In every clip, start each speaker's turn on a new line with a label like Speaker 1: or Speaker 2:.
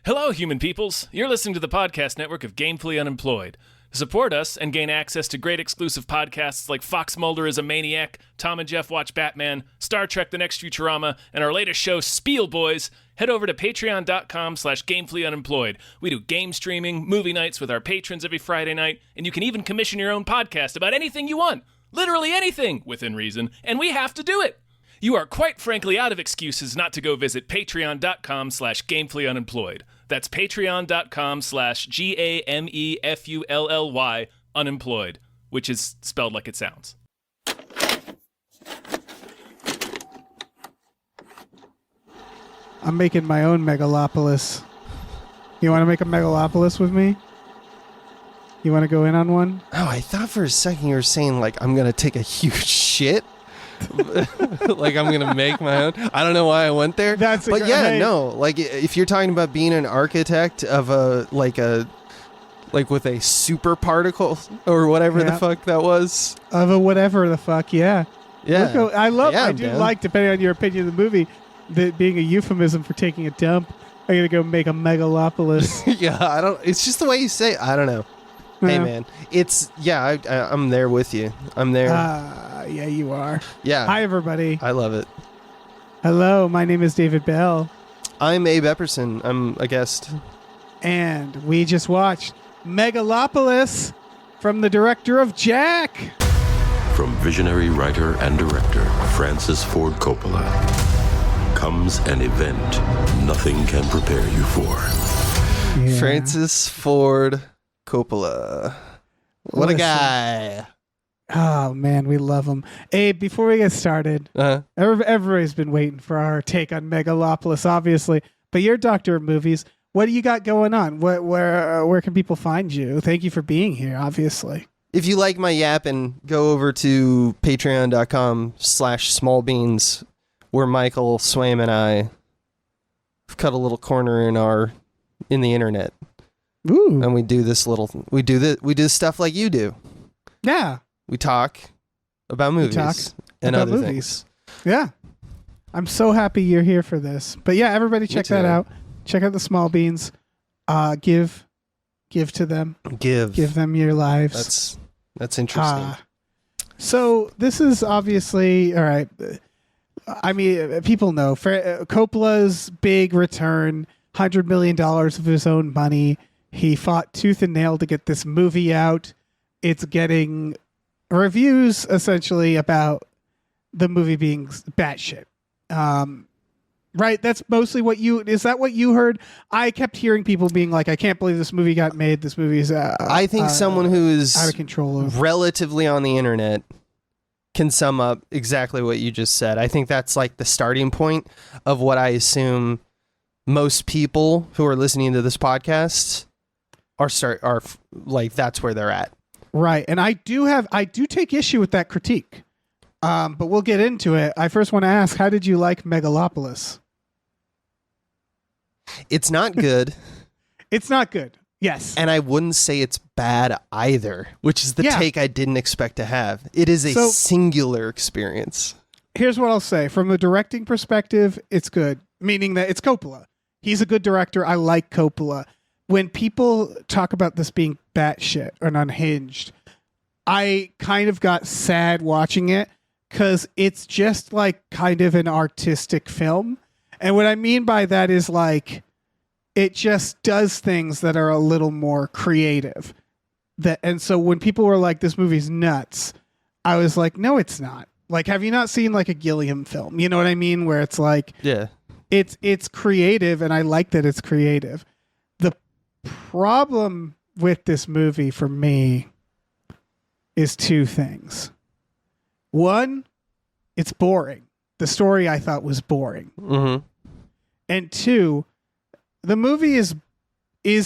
Speaker 1: Hello, human peoples. You're listening to the podcast network of Gamefully Unemployed. To support us and gain access to great exclusive podcasts like Fox Mulder is a Maniac, Tom and Jeff Watch Batman, Star Trek The Next Futurama, and our latest show, Spiel Boys, head over to patreon.com/gamefullyunemployed. We do game streaming, movie nights with our patrons every Friday night, and you can even commission your own podcast about anything you want. Literally anything, within reason, and we have to do it. You are quite frankly out of excuses not to go visit patreon.com/gamefullyunemployed. That's patreon.com/GAMEFULLY unemployed, which is spelled like it sounds.
Speaker 2: I'm making my own Megalopolis. You want to make a Megalopolis with me? You want to go in on one?
Speaker 3: Oh, I thought for a second you were saying, like, I'm going to take a huge shit. Like, I'm going to make my own. I don't know why I went there. But no. Like, if you're talking about being an architect of like with a super particle or whatever the fuck that was.
Speaker 2: Of a whatever the fuck, yeah.
Speaker 3: Yeah.
Speaker 2: I do like, depending on your opinion of the movie, that being a euphemism for taking a dump. I'm going to go make a Megalopolis.
Speaker 3: Yeah, it's just the way you say it. I don't know. Hey, man. I'm there with you. I'm there.
Speaker 2: Yeah, you are.
Speaker 3: Yeah.
Speaker 2: Hi, everybody.
Speaker 3: I love it.
Speaker 2: Hello, my name is David Bell.
Speaker 3: I'm Abe Epperson. I'm a guest.
Speaker 2: And we just watched Megalopolis from the director of Jack.
Speaker 4: From visionary writer and director Francis Ford Coppola comes an event nothing can prepare you for.
Speaker 2: Yeah.
Speaker 3: Francis Ford Coppola. What a guy.
Speaker 2: Oh, man, we love him. Hey, before we get started, everybody's been waiting for our take on Megalopolis, obviously. But you're Doctor of Movies. What do you got going on? Where can people find you? Thank you for being here, obviously.
Speaker 3: If you like my yapping, go over to patreon.com/smallbeans, where Michael Swaim and I have cut a little corner in the internet.
Speaker 2: Ooh.
Speaker 3: And we do this stuff like you do.
Speaker 2: Yeah.
Speaker 3: We talk about movies and other things.
Speaker 2: Yeah. I'm so happy you're here for this. But yeah, everybody check that out. Check out the Small Beans. Give to them. Give them your lives.
Speaker 3: That's interesting.
Speaker 2: So this is obviously, all right. I mean, people know Coppola's big return, $100 million of his own money. He fought tooth and nail to get this movie out. It's getting reviews essentially about the movie being batshit. Right? That's mostly is that what you heard? I kept hearing people being like, I can't believe this movie got made. This movie is
Speaker 3: I think someone who is
Speaker 2: out of control
Speaker 3: relatively on the internet can sum up exactly what you just said. I think that's like the starting point of what I assume most people who are listening to this podcast are like, that's where they're at.
Speaker 2: Right. And I do take issue with that critique. But we'll get into it. I first want to ask, how did you like Megalopolis?
Speaker 3: It's not good.
Speaker 2: It's not good. Yes.
Speaker 3: And I wouldn't say it's bad either, which is the take I didn't expect to have. It is a singular experience.
Speaker 2: Here's what I'll say. From a directing perspective, it's good. Meaning that it's Coppola. He's a good director. I like Coppola. When people talk about this being batshit and unhinged, I kind of got sad watching it because it's just like kind of an artistic film. And what I mean by that is like, it just does things that are a little more creative. And so when people were like, this movie's nuts, I was like, no, it's not. Like, have you not seen like a Gilliam film? You know what I mean? Where it's like, it's creative, and I like that it's creative. The problem with this movie for me is two things. One, it's boring. The story I thought was boring.
Speaker 3: Mm-hmm.
Speaker 2: And two, the movie is a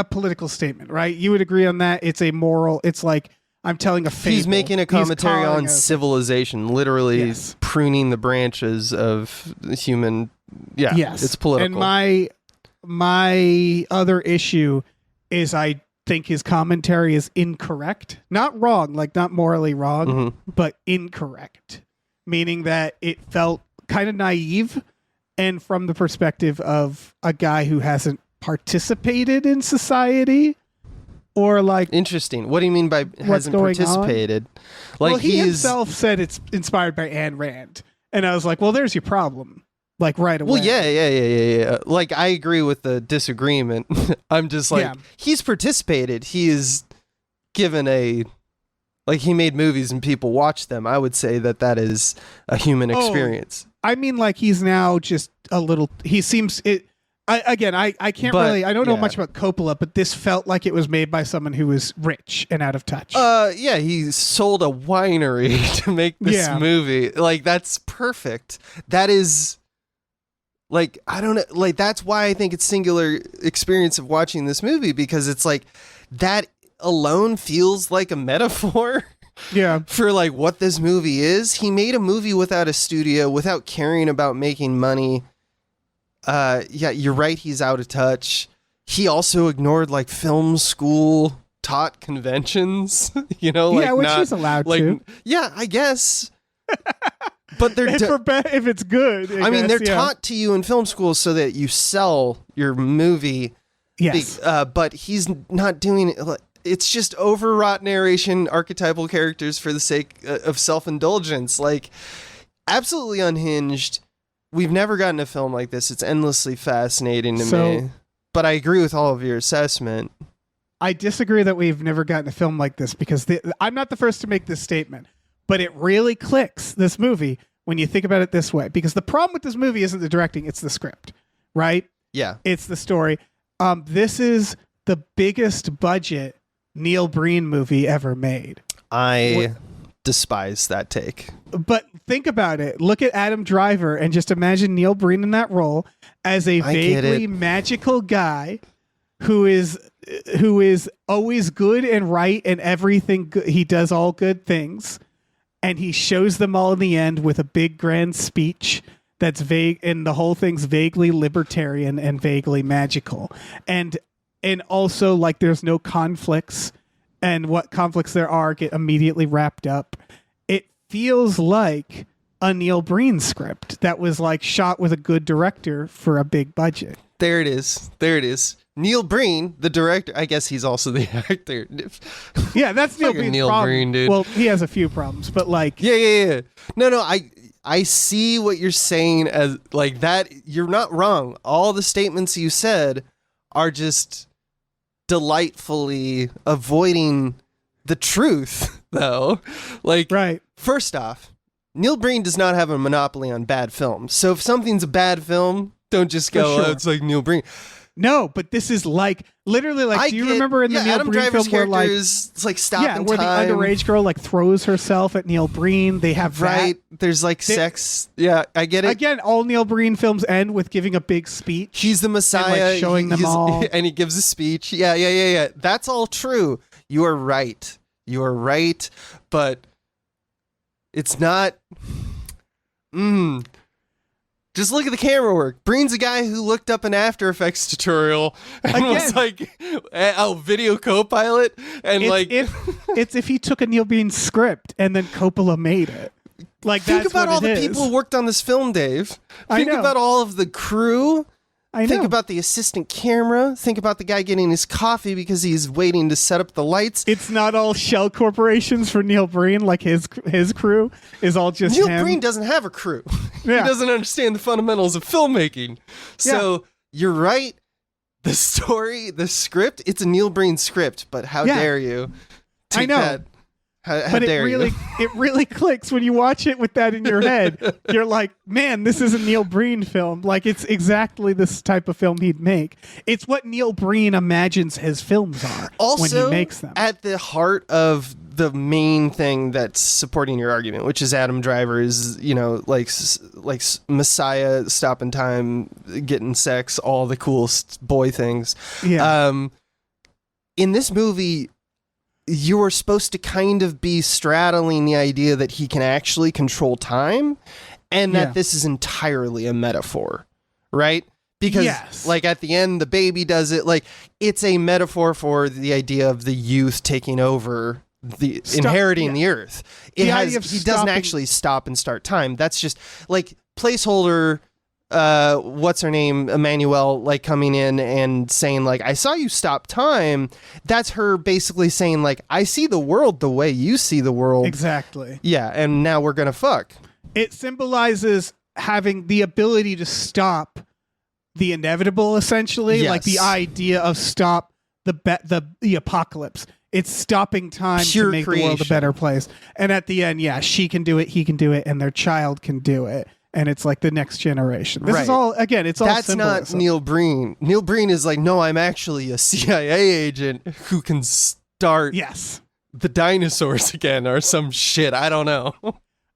Speaker 2: political statement, right? You would agree on that. It's a moral. It's like I'm telling a fable.
Speaker 3: He's making a commentary on civilization, literally pruning the branches of human. Yeah,
Speaker 2: yes,
Speaker 3: it's political.
Speaker 2: And my other issue is I think his commentary is incorrect. Not wrong, like not morally wrong, but incorrect. Meaning that it felt kind of naive and from the perspective of a guy who hasn't participated in society, or like
Speaker 3: interesting. What do you mean by hasn't participated? Like
Speaker 2: well, he himself said it's inspired by Ayn Rand, and I was like, well, there's your problem. Like right away.
Speaker 3: Well, yeah. Like I agree with the disagreement. I'm just like he's participated. He is given like he made movies and people watch them. I would say that is a human experience.
Speaker 2: I mean, like he's now just a little. He seems it. I can't really. I don't know much about Coppola, but this felt like it was made by someone who was rich and out of touch.
Speaker 3: Yeah, he sold a winery to make this movie. Like that's perfect. That is. Like, I don't know, like, that's why I think it's singular experience of watching this movie, because it's like, that alone feels like a metaphor for, like, what this movie is. He made a movie without a studio, without caring about making money. Yeah, you're right, he's out of touch. He also ignored, like, film school taught conventions, you know? Like,
Speaker 2: which he's allowed to.
Speaker 3: Yeah, I guess. But they're
Speaker 2: if it's good.
Speaker 3: I mean, they're taught to you in film school so that you sell your movie.
Speaker 2: Yes.
Speaker 3: But he's not doing it. It's just overwrought narration, archetypal characters for the sake of self-indulgence. Like, absolutely unhinged. We've never gotten a film like this. It's endlessly fascinating to me. But I agree with all of your assessment.
Speaker 2: I disagree that we've never gotten a film like this, because I'm not the first to make this statement. But it really clicks, this movie, when you think about it this way. Because the problem with this movie isn't the directing, it's the script, right?
Speaker 3: Yeah.
Speaker 2: It's the story. This is the biggest budget Neil Breen movie ever made.
Speaker 3: I despise that take.
Speaker 2: But think about it. Look at Adam Driver and just imagine Neil Breen in that role as a vaguely magical guy who is always good and right and everything. He does all good things. And he shows them all in the end with a big grand speech that's vague, and the whole thing's vaguely libertarian and vaguely magical. And also, like, there's no conflicts, and what conflicts there are get immediately wrapped up. It feels like a Neil Breen script that was like shot with a good director for a big budget.
Speaker 3: There it is. Neil Breen, the director. I guess he's also the actor.
Speaker 2: Yeah, that's Neil Breen's problem.
Speaker 3: Breen, dude.
Speaker 2: Well, he has a few problems, but like...
Speaker 3: Yeah. No, I see what you're saying as, like, that. You're not wrong. All the statements you said are just delightfully avoiding the truth, though. Like,
Speaker 2: right.
Speaker 3: First off, Neil Breen does not have a monopoly on bad films. So if something's a bad film, don't just go, oh, it's like Neil Breen.
Speaker 2: No, but this is like literally like. Do you remember in the Neil
Speaker 3: Adam
Speaker 2: Breen
Speaker 3: Driver's
Speaker 2: film where like
Speaker 3: it's like stop in
Speaker 2: where
Speaker 3: time.
Speaker 2: the underage girl like throws herself at Neil Breen? They have
Speaker 3: There's like sex. Yeah, I get it.
Speaker 2: Again, all Neil Breen films end with giving a big speech.
Speaker 3: He's the Messiah,
Speaker 2: and, like, showing them all,
Speaker 3: and he gives a speech. Yeah. That's all true. You are right. But it's not. Just look at the camera work. Breen's a guy who looked up an After Effects tutorial and was like, video co-pilot. And
Speaker 2: it's if he took a Neil Breen script and then Coppola made it. Like,
Speaker 3: think about all the people who worked on this film, Dave. Think about all of the crew. Think about the assistant camera. Think about the guy getting his coffee because he's waiting to set up the lights.
Speaker 2: It's not all shell corporations for Neil Breen. Like his crew is all just
Speaker 3: Neil Breen doesn't have a crew. Yeah. He doesn't understand the fundamentals of filmmaking. So you're right. The story, the script, it's a Neil Breen script. But how dare you take that? How dare you?
Speaker 2: It really clicks when you watch it with that in your head. You're like, man, this is a Neil Breen film. Like, it's exactly this type of film he'd make. It's what Neil Breen imagines his films are when he makes them.
Speaker 3: At the heart of the main thing that's supporting your argument, which is Adam Driver is, like Messiah, stop in time, getting sex, all the cool boy things.
Speaker 2: Yeah.
Speaker 3: In this movie, you're supposed to kind of be straddling the idea that he can actually control time and that this is entirely a metaphor, right? Because like at the end, the baby does it. Like, it's a metaphor for the idea of the youth taking over inheriting the earth. He doesn't actually stop and start time. That's just like placeholder what's her name, Emmanuel, like coming in and saying like, I saw you stop time. That's her basically saying like, I see the world the way you see the world.
Speaker 2: Exactly.
Speaker 3: Yeah, and now we're gonna fuck.
Speaker 2: It symbolizes having the ability to stop the inevitable, essentially.
Speaker 3: Yes.
Speaker 2: Like the idea of stop the apocalypse. It's stopping time
Speaker 3: Pure
Speaker 2: to make the world a better place. And at the end, yeah, she can do it, he can do it, and their child can do it. And it's like the next generation. This is all, again, it's all
Speaker 3: That's
Speaker 2: symbolism.
Speaker 3: not Neil Breen. Neil Breen is like, no, I'm actually a CIA agent who can start the dinosaurs again or some shit. I don't know.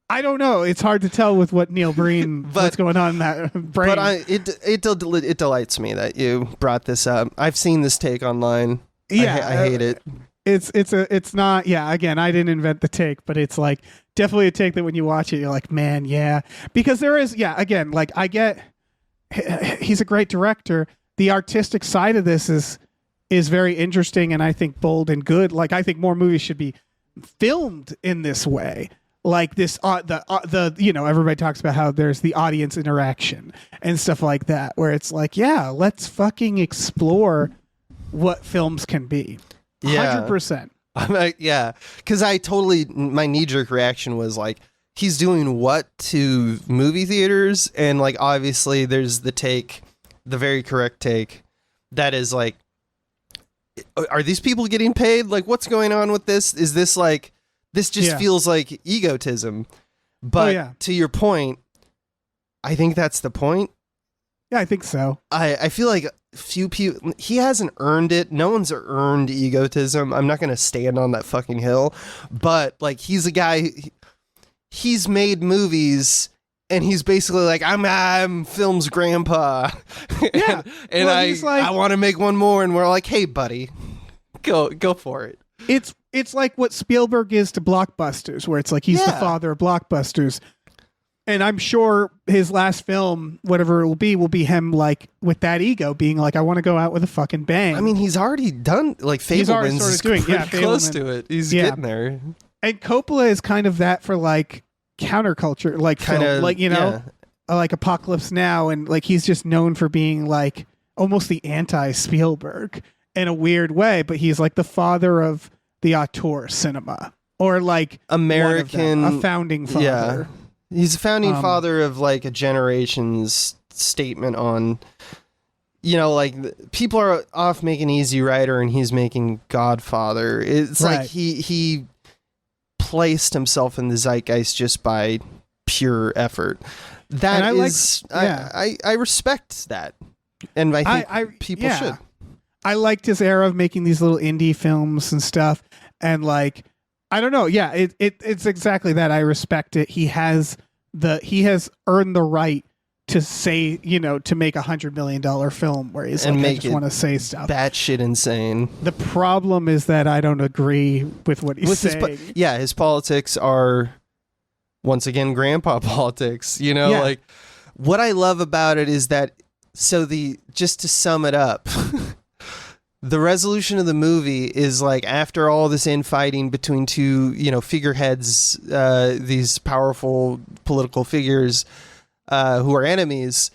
Speaker 2: I don't know. It's hard to tell with what Neil Breen, what's going on in that brain.
Speaker 3: But it delights me that you brought this up. I've seen this take online.
Speaker 2: Yeah,
Speaker 3: I hate it.
Speaker 2: It's not, yeah, again, I didn't invent the take, but it's like definitely a take that when you watch it, you're like, man, yeah. Because there is, yeah, again, like I get, he's a great director. The artistic side of this is very interesting and I think bold and good. Like I think more movies should be filmed in this way. Like this, the you know, everybody talks about how there's the audience interaction and stuff like that, where it's like, yeah, let's fucking explore what films can be. 100%.
Speaker 3: I'm like, yeah, because my knee-jerk reaction was like, he's doing what to movie theaters? And like, obviously there's the very correct take that is like, are these people getting paid? Like, what's going on with this? Is this like, this just feels like egotism. But to your point, I think that's the point.
Speaker 2: Yeah, I think so.
Speaker 3: I feel like few people, he hasn't earned it. No one's earned egotism. I'm not going to stand on that fucking hill, but like, he's a guy, he's made movies and he's basically like, I'm film's grandpa.
Speaker 2: Yeah.
Speaker 3: and I want to make one more. And we're like, hey buddy, go for it.
Speaker 2: It's like what Spielberg is to blockbusters, where it's like, he's the father of blockbusters. And I'm sure his last film, whatever it will be him like with that ego being like, I want to go out with a fucking bang.
Speaker 3: I mean, he's already done like Fablemans is pretty close to it. He's getting there.
Speaker 2: And Coppola is kind of that for like counterculture, like kind of like, you know, like Apocalypse Now. And like, he's just known for being like almost the anti-Spielberg in a weird way, but he's like the father of the auteur cinema, or like
Speaker 3: American,
Speaker 2: a founding father.
Speaker 3: Yeah. He's a founding father of like a generation's statement on, you know, like people are off making Easy Rider and he's making Godfather. It's like he placed himself in the zeitgeist just by pure effort. That I respect that. And I think people should.
Speaker 2: I liked his era of making these little indie films and stuff. And like, I don't know. Yeah, it's exactly that. I respect it. He has earned the right to say, you know, to make $100 million film where he's like, I just want to say stuff.
Speaker 3: Batshit insane.
Speaker 2: The problem is that I don't agree with what he's saying.
Speaker 3: His politics are once again grandpa politics. You know, like what I love about it is that just to sum it up. The resolution of the movie is like, after all this infighting between two, you know, figureheads, these powerful political figures who are enemies,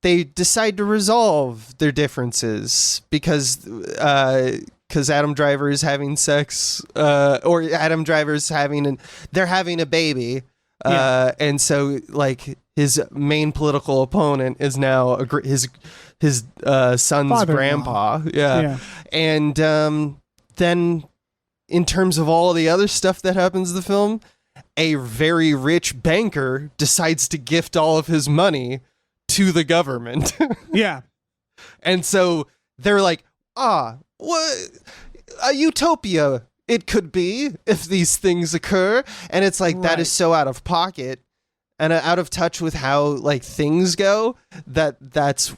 Speaker 3: they decide to resolve their differences because Adam Driver is having sex, or Adam Driver's they're having a baby. And so like his main political opponent is now his son's grandpa. And then in terms of all the other stuff that happens in the film, a very rich banker decides to gift all of his money to the government. And so they're like, what a utopia it could be if these things occur. And it's like, that is so out of pocket and out of touch with how like things go, that's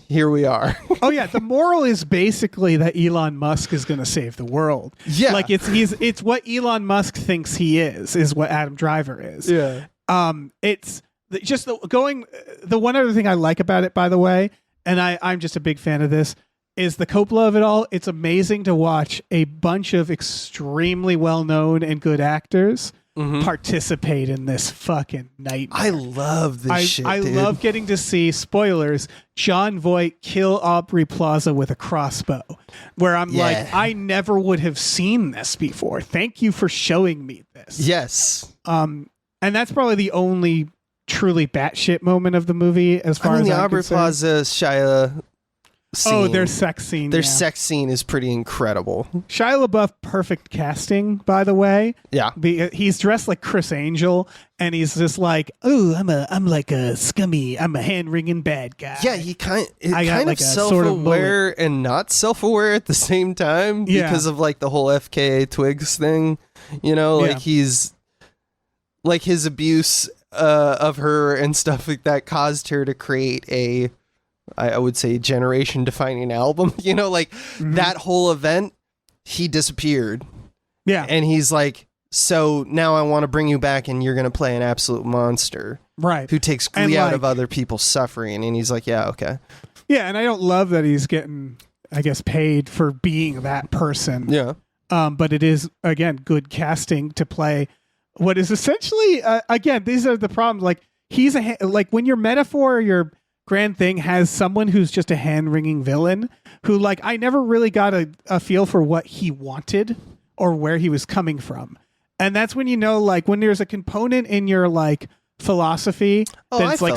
Speaker 3: here we are.
Speaker 2: The moral is basically that Elon Musk is going to save the world. Like it's what Elon Musk thinks he is what Adam Driver is. It's just the one other thing I like about it, by the way, and I'm just a big fan of this, is the Coppola of it all. It's amazing to watch a bunch of extremely well-known and good actors participate in this fucking nightmare.
Speaker 3: I love this shit,
Speaker 2: I
Speaker 3: dude.
Speaker 2: love getting to see, spoilers, John Voight kill Aubrey Plaza with a crossbow, where I'm like, I never would have seen this before. Thank you for showing me this.
Speaker 3: Yes.
Speaker 2: And that's probably the only truly batshit moment of the movie, as far as
Speaker 3: the
Speaker 2: I'm
Speaker 3: Aubrey
Speaker 2: concerned.
Speaker 3: Plaza Shia scene.
Speaker 2: Their sex scene.
Speaker 3: Their sex scene is pretty incredible.
Speaker 2: Shia LaBeouf, perfect casting, by the way.
Speaker 3: Yeah.
Speaker 2: He's dressed like Chris Angel, and he's just like, oh, I'm like a scummy, I'm a hand-wringing bad guy.
Speaker 3: Yeah, he kind
Speaker 2: like
Speaker 3: of self-aware and not self-aware at the same time because of like the whole FKA Twigs thing. You know, like he's like his abuse of her and stuff like that caused her to create I would say generation defining album, you know, like that whole event, he disappeared.
Speaker 2: Yeah.
Speaker 3: And he's like, so now I want to bring you back and you're going to play an absolute monster.
Speaker 2: Right.
Speaker 3: Who takes glee out of other people's suffering. And he's like, yeah, okay.
Speaker 2: Yeah. And I don't love that he's getting, I guess, paid for being that person.
Speaker 3: Yeah.
Speaker 2: But it is, again, good casting to play what is essentially, again, these are the problems. Like like when your metaphor or your grand thing has someone who's just a hand-wringing villain who, like, I never really got a feel for what he wanted or where he was coming from. And that's when, you know, like when there's a component in your like philosophy that's like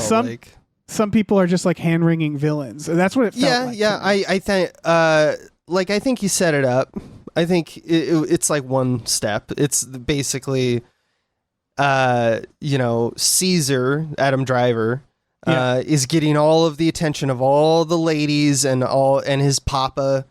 Speaker 2: some people are just like hand-wringing villains. And that's what it felt like.
Speaker 3: Yeah. I think I think you set it up. I think it's like one step. It's basically you know, Caesar, Adam Driver, is getting all of the attention of all the ladies and his papa,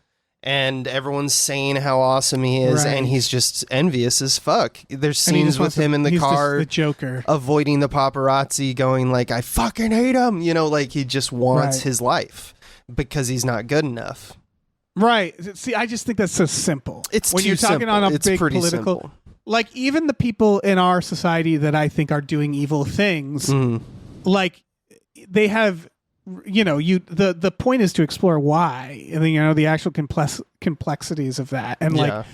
Speaker 3: and everyone's saying how awesome he is, and he's just envious as fuck. There's scenes with him in the car,
Speaker 2: the Joker,
Speaker 3: avoiding the paparazzi, going like, I fucking hate him, you know, like he just wants his life because he's not good enough.
Speaker 2: Right. See, I just think that's so simple.
Speaker 3: It's
Speaker 2: when
Speaker 3: too
Speaker 2: you're talking
Speaker 3: simple.
Speaker 2: on a
Speaker 3: It's
Speaker 2: big
Speaker 3: pretty
Speaker 2: political
Speaker 3: simple.
Speaker 2: Like even the people in our society that I think are doing evil things, like they have, you know, the point is to explore why, and then, you know, the actual complexities of that. And like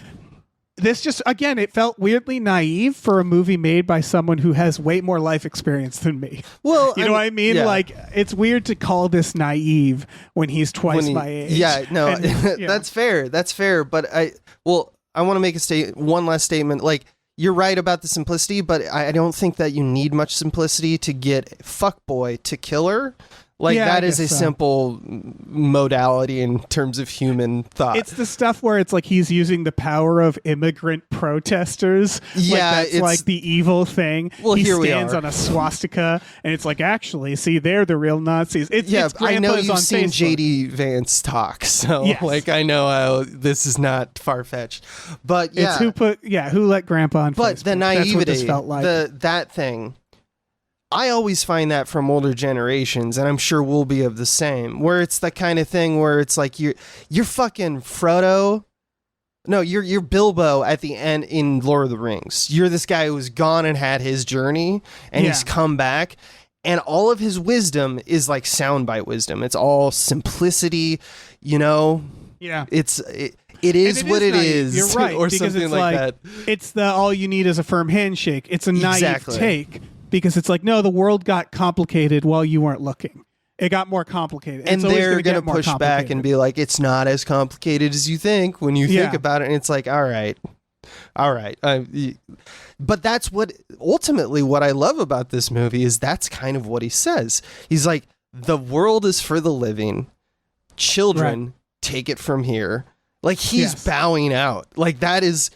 Speaker 2: this just, again, it felt weirdly naive for a movie made by someone who has way more life experience than me.
Speaker 3: Well,
Speaker 2: you know what I mean?
Speaker 3: Yeah.
Speaker 2: Like, it's weird to call this naive when he's twice my age.
Speaker 3: Yeah, no,
Speaker 2: And,
Speaker 3: that's fair. That's fair. But I want to make one last statement. Like, you're right about the simplicity, but I don't think that you need much simplicity to get fuckboy to killer. Like, that is a simple modality in terms of human thought.
Speaker 2: It's the stuff where it's like he's using the power of immigrant protesters.
Speaker 3: Yeah,
Speaker 2: like that's like the evil thing.
Speaker 3: Well,
Speaker 2: he
Speaker 3: here we
Speaker 2: stands
Speaker 3: are.
Speaker 2: on a swastika, and it's like, actually, see, they're the real Nazis. It's
Speaker 3: I know
Speaker 2: Grandpa's
Speaker 3: you've
Speaker 2: on
Speaker 3: seen
Speaker 2: Facebook.
Speaker 3: JD Vance talk, so
Speaker 2: Yes.
Speaker 3: like I know how this is not far fetched. But yeah,
Speaker 2: it's who let Grandpa on
Speaker 3: but
Speaker 2: Facebook.
Speaker 3: the naivety,
Speaker 2: That's what this felt like.
Speaker 3: that thing. I always find that from older generations, and I'm sure we'll be of the same, where it's the kind of thing where it's like you're fucking Frodo. No, you're Bilbo at the end in Lord of the Rings. You're this guy who's gone and had his journey, and he's come back, and all of his wisdom is like soundbite wisdom. It's all simplicity, you know.
Speaker 2: Yeah,
Speaker 3: it is what it is.
Speaker 2: You're right,
Speaker 3: or
Speaker 2: because
Speaker 3: something
Speaker 2: it's
Speaker 3: like that.
Speaker 2: It's the all you need is a firm handshake. It's a naive take. Because it's like, no, the world got complicated while you weren't looking. It got more complicated.
Speaker 3: And they're going to push back and be like, it's not as complicated as you think when you think about it. And it's like, all right. But that's ultimately what I love about this movie is that's kind of what he says. He's like, the world is for the living. Children, take it from here. Like he's bowing out. Like that is,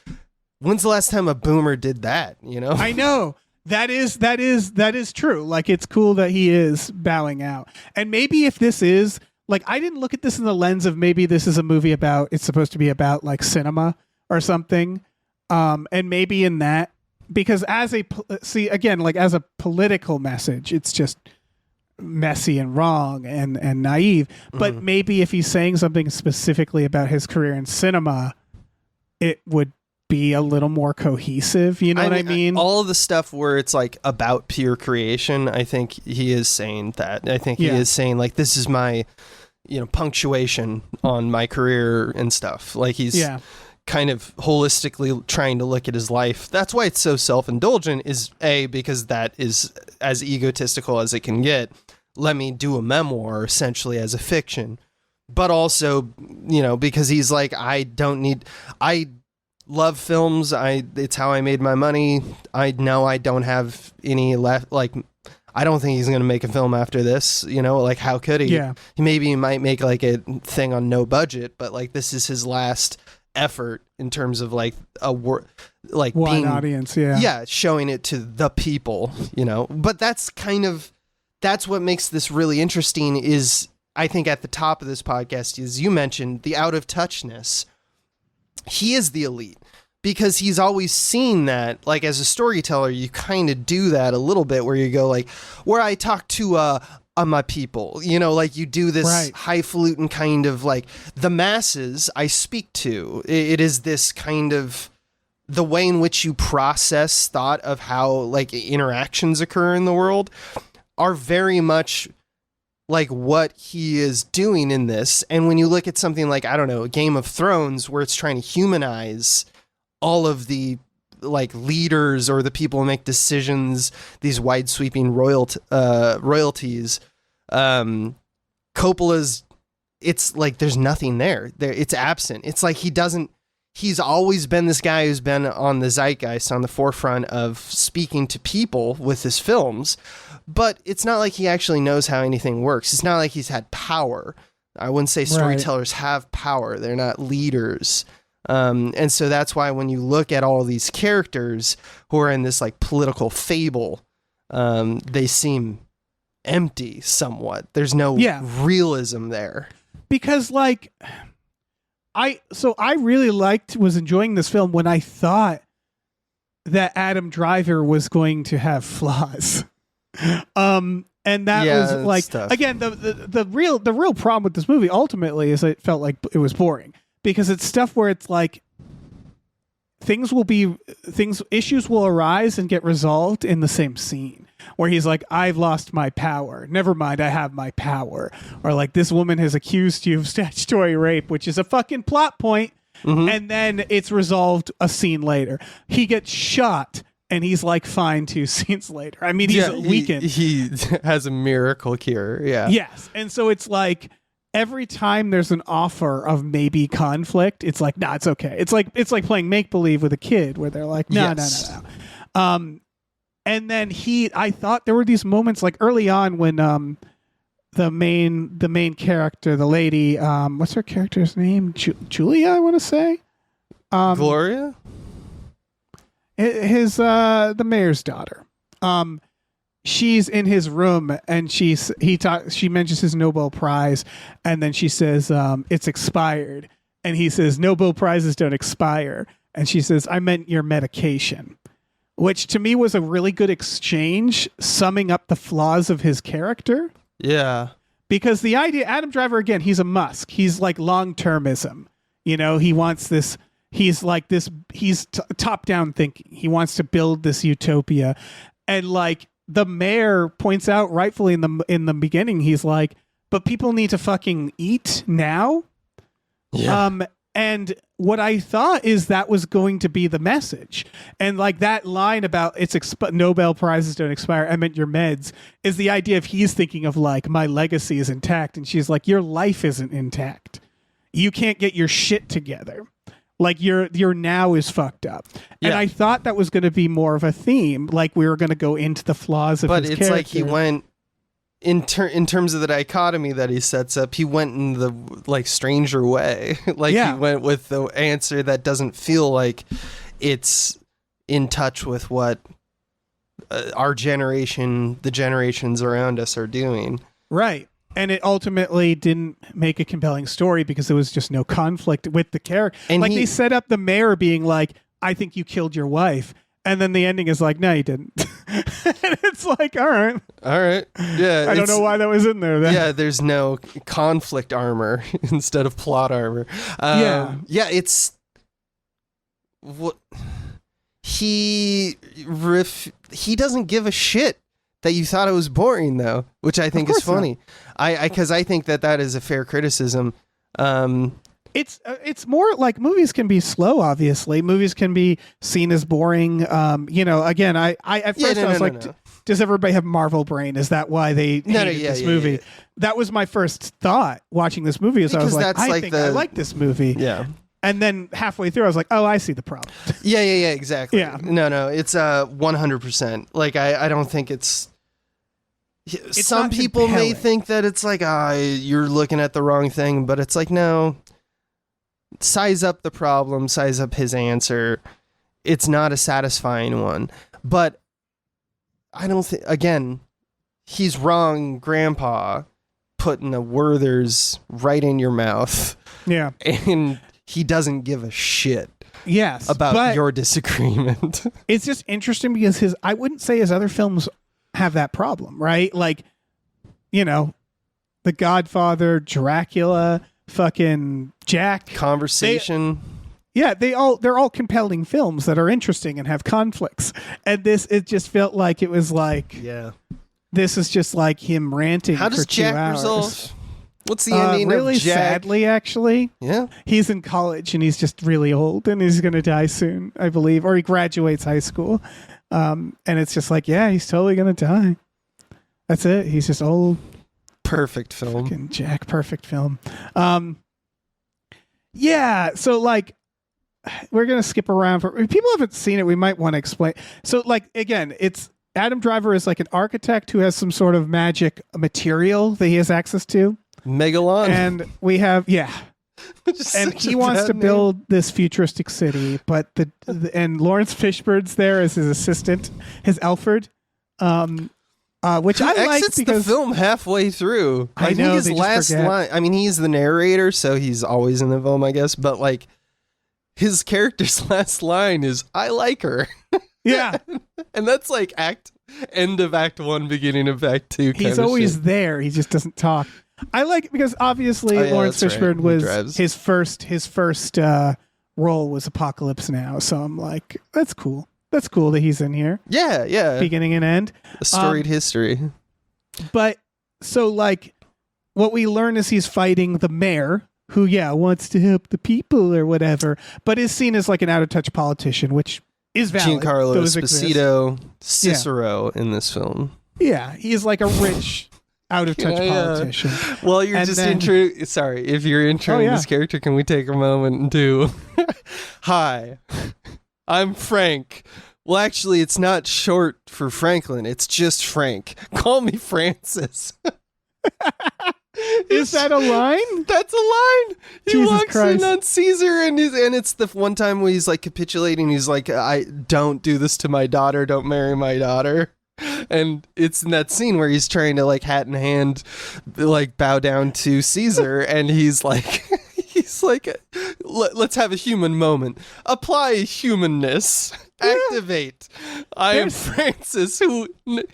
Speaker 3: when's the last time a boomer did that? You know?
Speaker 2: I know. That is true. Like, it's cool that he is bowing out. And maybe if this is like, I didn't look at this in the lens of maybe this is a movie it's supposed to be about like cinema or something. And maybe in that, because as a political message, it's just messy and wrong and naive. But maybe if he's saying something specifically about his career in cinema, it would be a little more cohesive, you know what I mean?
Speaker 3: All of the stuff where it's like about pure creation, I think he is saying that. I think he is saying like, this is my, punctuation on my career and stuff. Like he's kind of holistically trying to look at his life. That's why it's so self-indulgent, is because that is as egotistical as it can get. Let me do a memoir essentially as a fiction, but also, because he's like, I love films. It's how I made my money. I know I don't have any left. Like, I don't think he's going to make a film after this, like, how could he?
Speaker 2: Yeah.
Speaker 3: He might make like a thing on no budget, but like, this is his last effort in terms of like wide
Speaker 2: audience. Yeah.
Speaker 3: Showing it to the people, but that's what makes this really interesting is, I think at the top of this podcast, is you mentioned the out of touchness. He is the elite because he's always seen that, like, as a storyteller, you kind of do that a little bit where you go like, where I talk to my people, like you do this highfalutin kind of like the masses I speak to. It is this kind of the way in which you process thought of how like interactions occur in the world are very much like what he is doing in this. And when you look at something like, I don't know, Game of Thrones, where it's trying to humanize all of the like leaders or the people who make decisions, these wide sweeping royalties, Coppola's, it's like there's nothing there. It's absent. It's like he's always been this guy who's been on the zeitgeist, on the forefront of speaking to people with his films, but it's not like he actually knows how anything works. It's not like he's had power. I wouldn't say storytellers have power. They're not leaders. And so that's why when you look at all these characters who are in this like political fable, they seem empty somewhat. There's no realism there.
Speaker 2: Because like, I really was enjoying this film when I thought that Adam Driver was going to have flaws. And that was like, again, the real problem with this movie ultimately is it felt like it was boring because it's stuff where it's like issues will arise and get resolved in the same scene where he's like, I've lost my power. Never mind, I have my power. Or like, this woman has accused you of statutory rape, which is a fucking plot point. Mm-hmm. And then it's resolved a scene later. He gets shot and he's like fine 2 scenes later. I mean, he's weakened.
Speaker 3: He has a miracle cure. Yeah.
Speaker 2: Yes. And so it's like every time there's an offer of maybe conflict, it's like, nah, it's okay. It's like playing make believe with a kid where they're like, no. And then I thought there were these moments like early on when the main character, the lady, what's her character's name? Julia, I want to say.
Speaker 3: Gloria?
Speaker 2: The mayor's daughter. She's in his room and she mentions his Nobel Prize and then she says it's expired and he says Nobel Prizes don't expire and she says I meant your medication, which to me was a really good exchange summing up the flaws of his character.
Speaker 3: Yeah.
Speaker 2: Because the idea, Adam Driver, again, he's a Musk. He's like long-termism. He wants this. He's like this. He's top-down thinking. He wants to build this utopia. And like the mayor points out rightfully in the beginning, he's like, but people need to fucking eat now. Yeah. And what I thought is that was going to be the message. And like that line about Nobel Prizes don't expire, I meant your meds, is the idea of he's thinking of like, my legacy is intact. And she's like, your life isn't intact. You can't get your shit together. Like your now is fucked up. Yeah. And I thought that was going to be more of a theme. Like we were going to go into the flaws of his character. But it's
Speaker 3: like he went... In terms of the dichotomy that he sets up, he went in the like stranger way. He went with the answer that doesn't feel like it's in touch with what our generation, the generations around us are doing.
Speaker 2: Right. And it ultimately didn't make a compelling story because there was just no conflict with the character. And they set up the mayor being like, I think you killed your wife. And then the ending is like, no, you didn't. And it's like, all right.
Speaker 3: Yeah.
Speaker 2: I don't know why that was in there then.
Speaker 3: Yeah, there's no conflict armor instead of plot armor. Yeah, it's... what he doesn't give a shit that you thought it was boring, though, which I think is funny. Because I think that is a fair criticism.
Speaker 2: It's more like movies can be slow. Obviously, movies can be seen as boring. Again, I at first I was like, does everybody have Marvel brain? Is that why they hated this movie? Yeah. That was my first thought watching this movie. I was like, I like this movie.
Speaker 3: Yeah.
Speaker 2: And then halfway through, I was like, oh, I see the problem.
Speaker 3: Yeah, exactly.
Speaker 2: Yeah.
Speaker 3: No, it's 100%. Like, I don't think it's some people may think that it's like, you're looking at the wrong thing, but it's like, no, size up the problem, size up his answer. It's not a satisfying one. But I don't think, again, he's wrong, Grandpa, putting a Werther's right in your mouth.
Speaker 2: Yeah.
Speaker 3: And he doesn't give a shit.
Speaker 2: Yes.
Speaker 3: About your disagreement.
Speaker 2: It's just interesting because I wouldn't say his other films have that problem, right? Like, The Godfather, Dracula, fucking Jack.
Speaker 3: Conversation.
Speaker 2: They're all compelling films that are interesting and have conflicts. And it just felt like it was like, this is just like him ranting.
Speaker 3: How does
Speaker 2: for 2
Speaker 3: Jack
Speaker 2: hours.
Speaker 3: Resolve? What's the ending
Speaker 2: really
Speaker 3: of Jack?
Speaker 2: Sadly, actually.
Speaker 3: Yeah.
Speaker 2: He's in college and he's just really old and he's going to die soon, I believe, or he graduates high school. And it's just like, he's totally going to die. That's it. He's just old.
Speaker 3: Perfect film.
Speaker 2: Fucking Jack, perfect film. So like, we're going to skip around. If people haven't seen it, we might want to explain. So like, again, it's Adam Driver is like an architect who has some sort of magic material that he has access to.
Speaker 3: Megalon.
Speaker 2: And we have, and he wants to build this futuristic city, but and Lawrence Fishburne's there as his assistant, his Alfred, which I like because
Speaker 3: the film halfway through.
Speaker 2: I know
Speaker 3: his last line. I mean, he's the narrator, so he's always in the film, I guess. But like, his character's last line is, "I like her."
Speaker 2: Yeah,
Speaker 3: and that's like end of Act 1, beginning of Act 2.
Speaker 2: He's always there. He just doesn't talk. I like it because obviously Lawrence Fishburne was his first role was Apocalypse Now, so I'm like, that's cool. That's cool that he's in here.
Speaker 3: Yeah.
Speaker 2: Beginning and end.
Speaker 3: A storied history.
Speaker 2: But so like, what we learn is he's fighting the mayor, who wants to help the people or whatever, but is seen as like an out of touch politician, which is valid.
Speaker 3: Giancarlo Esposito, Cicero in this film.
Speaker 2: Yeah, he's like a rich. Out of touch politician.
Speaker 3: Well, you're sorry, if you're introing this character, can we take a moment and do hi, I'm Frank. Well, actually, it's not short for Franklin, it's just Frank. Call me Francis.
Speaker 2: Is that a line?
Speaker 3: That's a line. He
Speaker 2: Jesus
Speaker 3: walks
Speaker 2: Christ.
Speaker 3: in on Caesar and it's the one time where he's like capitulating. He's like, I don't do this to my daughter. Don't marry my daughter. And it's in that scene where he's trying to like hat in hand, like bow down to Caesar. And he's like, let's have a human moment. Apply humanness. Activate. I am Francis, who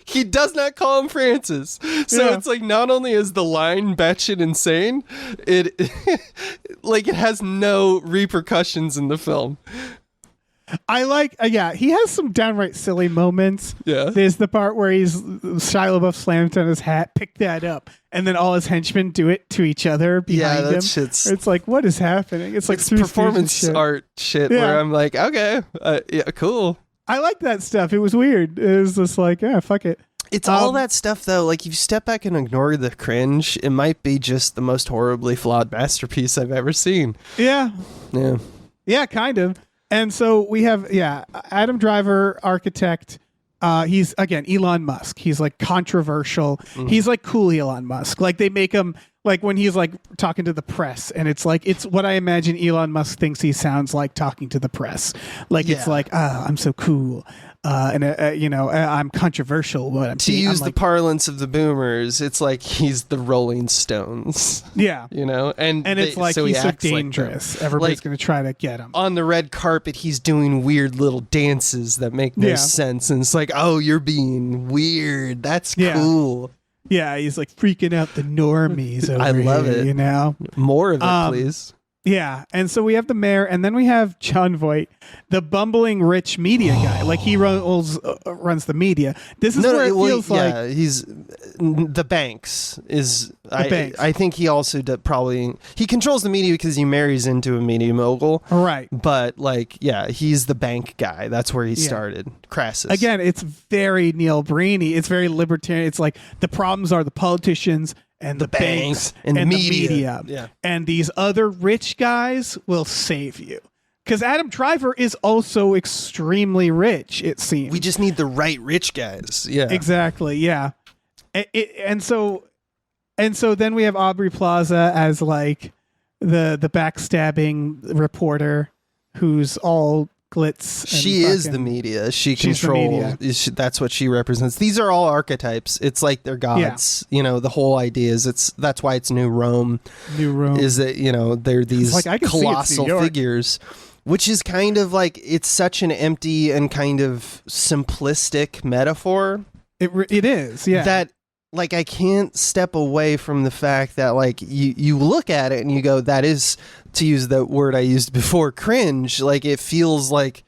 Speaker 3: he does not call him Francis. So it's like, not only is the line batshit insane, it has no repercussions in the film.
Speaker 2: I like, he has some downright silly moments.
Speaker 3: Yeah.
Speaker 2: There's the part where Shia LaBeouf slams on his hat, pick that up, and then all his henchmen do it to each other behind him. It's like, what is happening? It's like
Speaker 3: performance art shit where I'm like, okay, cool.
Speaker 2: I like that stuff. It was weird. It was just like, fuck it.
Speaker 3: It's all that stuff, though. Like, if you step back and ignore the cringe, it might be just the most horribly flawed masterpiece I've ever seen.
Speaker 2: Yeah.
Speaker 3: Yeah.
Speaker 2: Yeah, kind of. And so we have, Adam Driver, architect. He's, again, Elon Musk. He's like controversial. Mm-hmm. He's like cool Elon Musk. Like they make him, like when he's like talking to the press, and it's like, it's what I imagine Elon Musk thinks he sounds like talking to the press. Like it's like, I'm so cool. I'm controversial. What I'm
Speaker 3: to use the parlance of the boomers, it's like he's the Rolling Stones.
Speaker 2: Yeah,
Speaker 3: and
Speaker 2: it's like so he's so dangerous. Like everybody's going to try to get him
Speaker 3: on the red carpet. He's doing weird little dances that make no sense, and it's like, oh, you're being weird. That's cool.
Speaker 2: Yeah, he's like freaking out the normies. Over
Speaker 3: I love
Speaker 2: here,
Speaker 3: it.
Speaker 2: More
Speaker 3: of it, please.
Speaker 2: Yeah, and so we have the mayor, and then we have John Voight, the bumbling rich media guy. Like he runs the media. This is where it feels like
Speaker 3: he's the banks is.
Speaker 2: Banks.
Speaker 3: I think he also he controls the media because he marries into a media mogul.
Speaker 2: Right,
Speaker 3: but he's the bank guy. That's where he started. Crassus.
Speaker 2: Again, it's very Neil Breen-y. It's very libertarian. It's like the problems are the politicians and the banks and the media.
Speaker 3: Yeah.
Speaker 2: And these other rich guys will save you. Because Adam Driver is also extremely rich, it seems.
Speaker 3: We just need the right rich guys. Yeah.
Speaker 2: Exactly, yeah. And so then we have Aubrey Plaza as like the backstabbing reporter who's all glitz.
Speaker 3: She is the media. She controls. That's what she represents. These are all archetypes. It's like they're gods. Yeah. The whole idea is that's why it's New Rome.
Speaker 2: New Rome
Speaker 3: is that they're these colossal figures, which is kind of like it's such an empty and kind of simplistic metaphor.
Speaker 2: It is, yeah.
Speaker 3: That like I can't step away from the fact that like you look at it and you go, that is, to use the word I used before, cringe. Like it feels like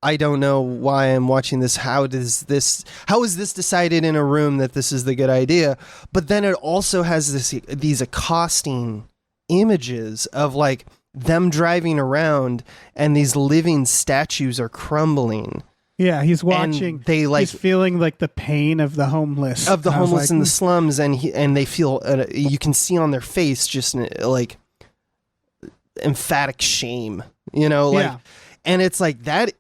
Speaker 3: I don't know why I'm watching this. How is this decided in a room that this is the good idea? But then it also has these accosting images of like them driving around and these living statues are crumbling.
Speaker 2: Yeah, he's watching. He's feeling like the pain of the homeless,
Speaker 3: in the slums, and they feel. You can see on their face just like emphatic shame,
Speaker 2: yeah.
Speaker 3: And it's like that.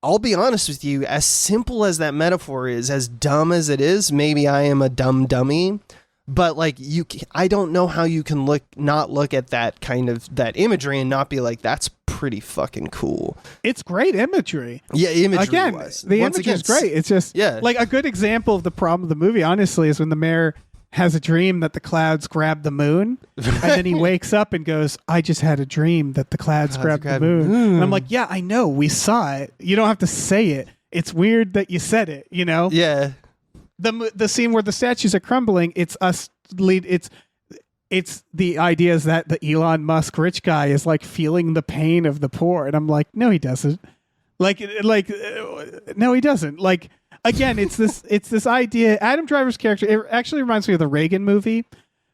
Speaker 3: I'll be honest with you. As simple as that metaphor is, as dumb as it is, maybe I am a dumb dummy. But like I don't know how you can not look at that kind of that imagery and not be like, that's pretty fucking cool.
Speaker 2: It's great imagery.
Speaker 3: Yeah, imagery. Again,
Speaker 2: the imagery is great. It's just like a good example of the problem of the movie. Honestly, is when the mayor has a dream that the clouds grab the moon, and then he wakes up and goes, "I just had a dream that the clouds grabbed the moon." And I'm like, "Yeah, I know. We saw it. You don't have to say it. It's weird that you said it.
Speaker 3: Yeah.
Speaker 2: The scene where the statues are crumbling, it's us lead. It's the idea is that the Elon Musk rich guy is like feeling the pain of the poor, and I'm like, no, he doesn't. No, he doesn't. Like again, it's this idea. Adam Driver's character. It actually reminds me of the Reagan movie,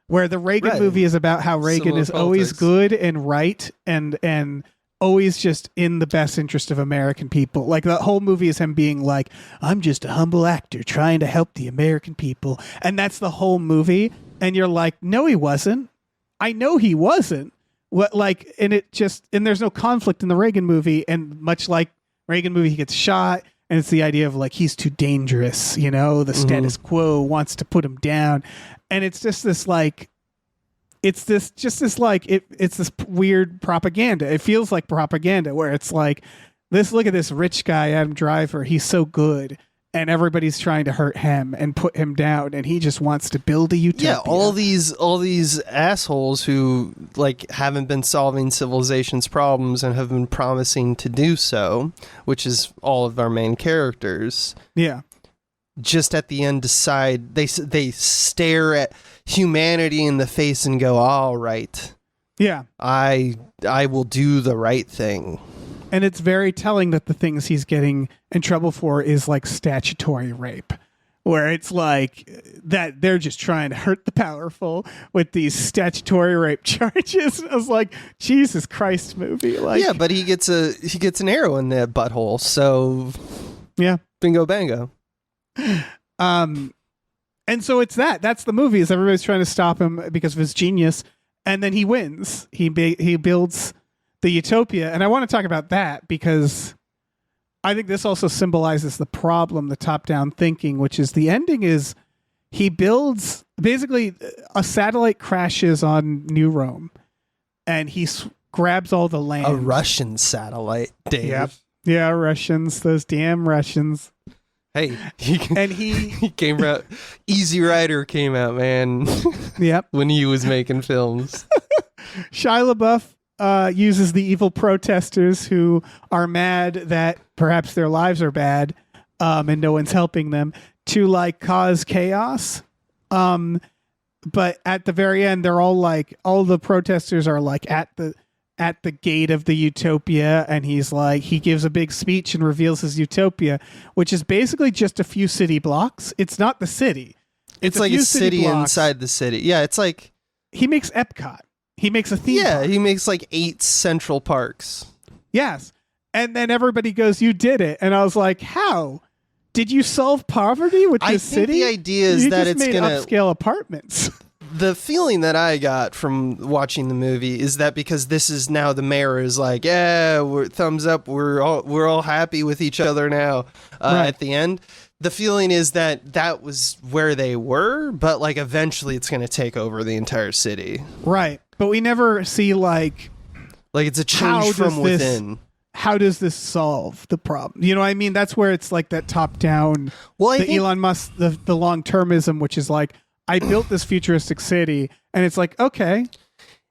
Speaker 2: where the Reagan movie is about how Reagan is always good and right and always just in the best interest of American people. Like the whole movie is him being like, I'm just a humble actor trying to help the American people. And that's the whole movie. And you're like, no, he wasn't. I know he wasn't. And there's no conflict in the Reagan movie. And much like Reagan movie, he gets shot. And it's the idea of like, he's too dangerous. The status quo wants to put him down. And it's just this like, it's this weird propaganda. It feels like propaganda where it's like, look at this rich guy, Adam Driver. He's so good. And everybody's trying to hurt him and put him down. And he just wants to build a utopia.
Speaker 3: Yeah. All these assholes who like haven't been solving civilization's problems and have been promising to do so, which is all of our main characters.
Speaker 2: Yeah.
Speaker 3: Just at the end decide they stare at humanity in the face and go, all right,
Speaker 2: yeah,
Speaker 3: I will do the right thing.
Speaker 2: And it's very telling that the things he's getting in trouble for is like statutory rape, where it's like that they're just trying to hurt the powerful with these statutory rape charges. I was like, Jesus Christ, movie. Like,
Speaker 3: yeah, but he gets an arrow in the butthole, so
Speaker 2: yeah,
Speaker 3: bingo bango.
Speaker 2: And so it's that's the movie, is everybody's trying to stop him because of his genius, and then he wins. He builds the utopia, and I want to talk about that because I think this also symbolizes the problem, the top-down thinking, which is the ending is he builds basically a satellite crashes on New Rome, and he grabs all the land.
Speaker 3: A Russian satellite, Dave.
Speaker 2: Yep. Yeah, Russians, those damn Russians.
Speaker 3: Hey, he came out. Easy Rider came out, man.
Speaker 2: Yep.
Speaker 3: When he was making films.
Speaker 2: Shia LaBeouf uses the evil protesters who are mad that perhaps their lives are bad and no one's helping them to like cause chaos. But at the very end, they're all like, all the protesters are like at the at the gate of the utopia, and he gives a big speech and reveals his utopia, which is basically just a few city blocks. It's not the city.
Speaker 3: It's like a city inside the city. Yeah, it's like...
Speaker 2: He makes Epcot. He makes a theme park.
Speaker 3: He makes like 8 central parks.
Speaker 2: Yes. And then everybody goes, you did it. And I was like, how? Did you solve poverty with this city?
Speaker 3: I think the idea is that it's going to...
Speaker 2: upscale apartments.
Speaker 3: The feeling that I got from watching the movie is that because this is now the mayor is like, yeah, we're thumbs up. We're all happy with each other now at the end. The feeling is that was where they were, but like eventually it's going to take over the entire city.
Speaker 2: Right. But we never see like
Speaker 3: it's a change from within.
Speaker 2: How does this solve the problem? You know what I mean? That's where it's like that top down, Elon Musk, the long-termism, which is like, I built this futuristic city, and it's like, okay,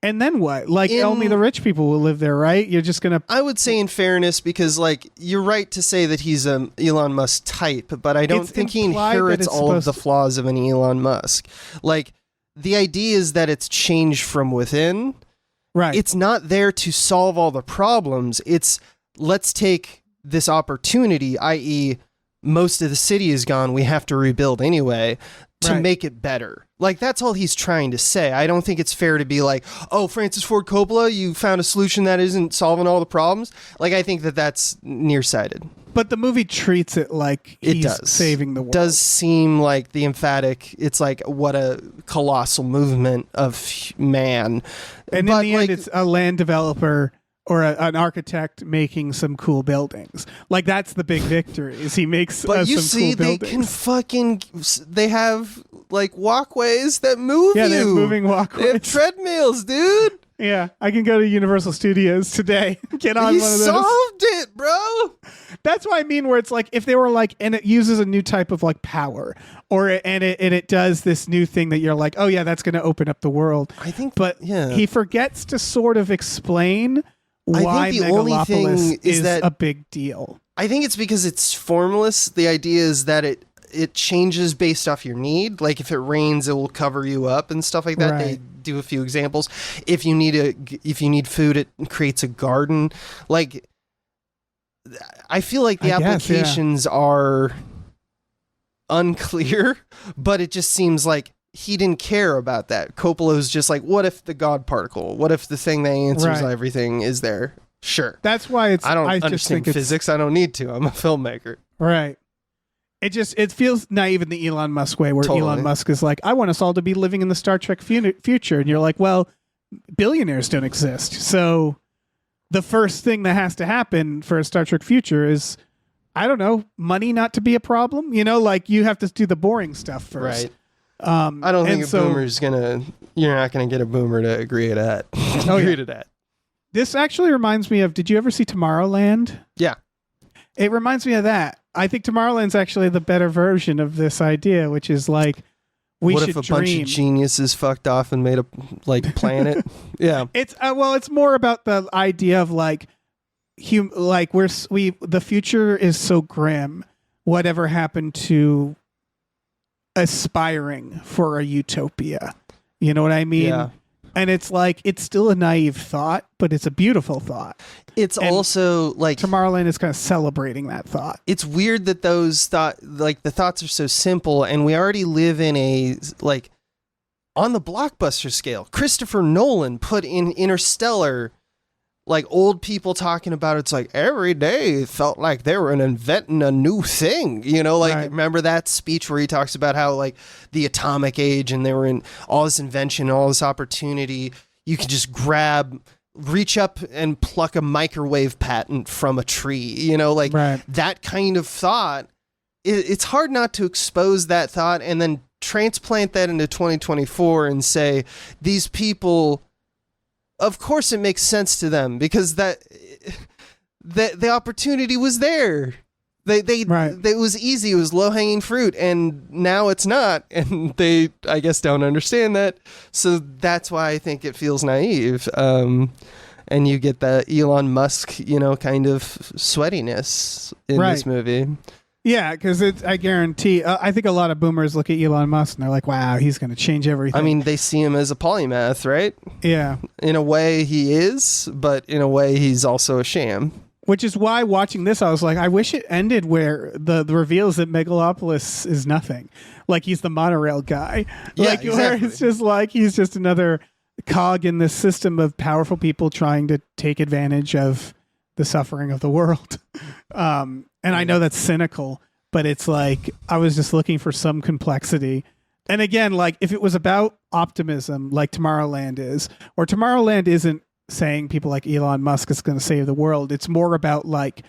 Speaker 2: and then what? Like, only the rich people will live there, right? You're just going to...
Speaker 3: I would say in fairness, because, like, you're right to say that he's an Elon Musk type, but I don't think he inherits all of the flaws of an Elon Musk. Like, the idea is that it's changed from within.
Speaker 2: Right.
Speaker 3: It's not there to solve all the problems. It's, let's take this opportunity, i.e., most of the city is gone, we have to rebuild anyway, to make it better. Like, that's all he's trying to say. I don't think it's fair to be like, oh, Francis Ford Coppola, you found a solution that isn't solving all the problems. Like, I think that's nearsighted.
Speaker 2: But the movie treats it like he's saving the world.
Speaker 3: It does seem like the emphatic, it's like, what a colossal movement of man.
Speaker 2: And in the end, it's a land developer or an architect making some cool buildings. Like, that's the big victory, is he makes
Speaker 3: but you
Speaker 2: some
Speaker 3: see,
Speaker 2: cool
Speaker 3: buildings. They have, like, walkways that move
Speaker 2: Yeah, they have moving walkways.
Speaker 3: They have treadmills, dude.
Speaker 2: Yeah, I can go to Universal Studios today. Get on one of those.
Speaker 3: He solved it, bro.
Speaker 2: That's what I mean, where it's like, if they were like, and it uses a new type of like power, and it does this new thing that you're like, oh yeah, that's going to open up the world.
Speaker 3: I think,
Speaker 2: but he forgets to sort of explain why Megalopolis is a big deal.
Speaker 3: I think it's because it's formless. The idea is that it changes based off your need. Like, if it rains, it will cover you up and stuff like that.
Speaker 2: Right.
Speaker 3: They do a few examples. If you need food, it creates a garden. Like, I feel like the applications are unclear, but it just seems like he didn't care about that. Coppola's just like, what if the God particle? What if the thing that answers everything is there? Sure.
Speaker 2: That's why it's...
Speaker 3: I don't understand physics. I don't need to. I'm a filmmaker.
Speaker 2: Right. It feels naive in the Elon Musk way, where Elon Musk is like, I want us all to be living in the Star Trek future. And you're like, well, billionaires don't exist. So the first thing that has to happen for a Star Trek future is, I don't know, money not to be a problem. You know, like, you have to do the boring stuff first.
Speaker 3: Right. I don't think boomer's you're not gonna get a boomer to agree to that. To that.
Speaker 2: This actually reminds me of, did you ever see Tomorrowland?
Speaker 3: Yeah.
Speaker 2: It reminds me of that. I think Tomorrowland's actually the better version of this idea, which is like,
Speaker 3: what if a bunch of geniuses fucked off and made a planet? Yeah.
Speaker 2: It's more about the idea of like, the future is so grim. Whatever happened to aspiring for a utopia? You know what I mean?
Speaker 3: Yeah.
Speaker 2: And it's like, it's still a naive thought, but it's a beautiful thought.
Speaker 3: It's also like
Speaker 2: Tomorrowland is kind of celebrating that thought.
Speaker 3: It's weird that the thoughts are so simple, and we already live in a, like, on the blockbuster scale. Christopher Nolan put in Interstellar, like, old people talking about it's like every day it felt like they were inventing a new thing, you know, like remember that speech where he talks about how like the atomic age and they were in all this invention, all this opportunity. You could just reach up and pluck a microwave patent from a tree, you know, like that kind of thought. It's hard not to expose that thought and then transplant that into 2024 and say these people, of course it makes sense to them because the opportunity was there. It was easy. It was low-hanging fruit, and now it's not. And they, I guess, don't understand that. So that's why I think it feels naive. And you get the Elon Musk, you know, kind of sweatiness in this movie.
Speaker 2: Yeah, because I guarantee. I think a lot of boomers look at Elon Musk and they're like, "Wow, he's going to change everything."
Speaker 3: I mean, they see him as a polymath, right?
Speaker 2: Yeah.
Speaker 3: In a way, he is, but in a way, he's also a sham.
Speaker 2: Which is why watching this, I was like, I wish it ended where the reveals that Megalopolis is nothing. Like he's the monorail guy.
Speaker 3: Yeah,
Speaker 2: like
Speaker 3: exactly.
Speaker 2: where it's just like he's just another cog in this system of powerful people trying to take advantage of the suffering of the world. And I know that's cynical, but it's like I was just looking for some complexity. And again, like if it was about optimism, like Tomorrowland is, or Tomorrowland isn't saying people like Elon Musk is going to save the world. It's more about like,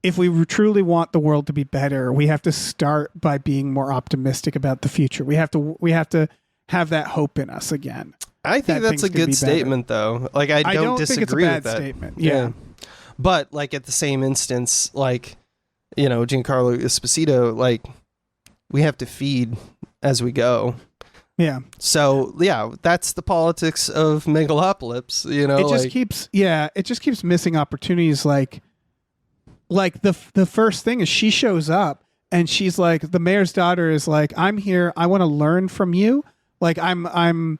Speaker 2: if we truly want the world to be better, we have to start by being more optimistic about the future. We have to have that hope in us again.
Speaker 3: I think that's a good statement, though. Like I don't disagree
Speaker 2: think it's a bad
Speaker 3: with that
Speaker 2: statement. Yeah.
Speaker 3: But like at the same instance, like, you know, Giancarlo Esposito, like we have to feed as we go.
Speaker 2: Yeah.
Speaker 3: So yeah, that's the politics of Megalopolis. You know,
Speaker 2: it just keeps missing opportunities. Like the first thing is she shows up and she's like, the mayor's daughter is like, I'm here. I want to learn from you. Like I'm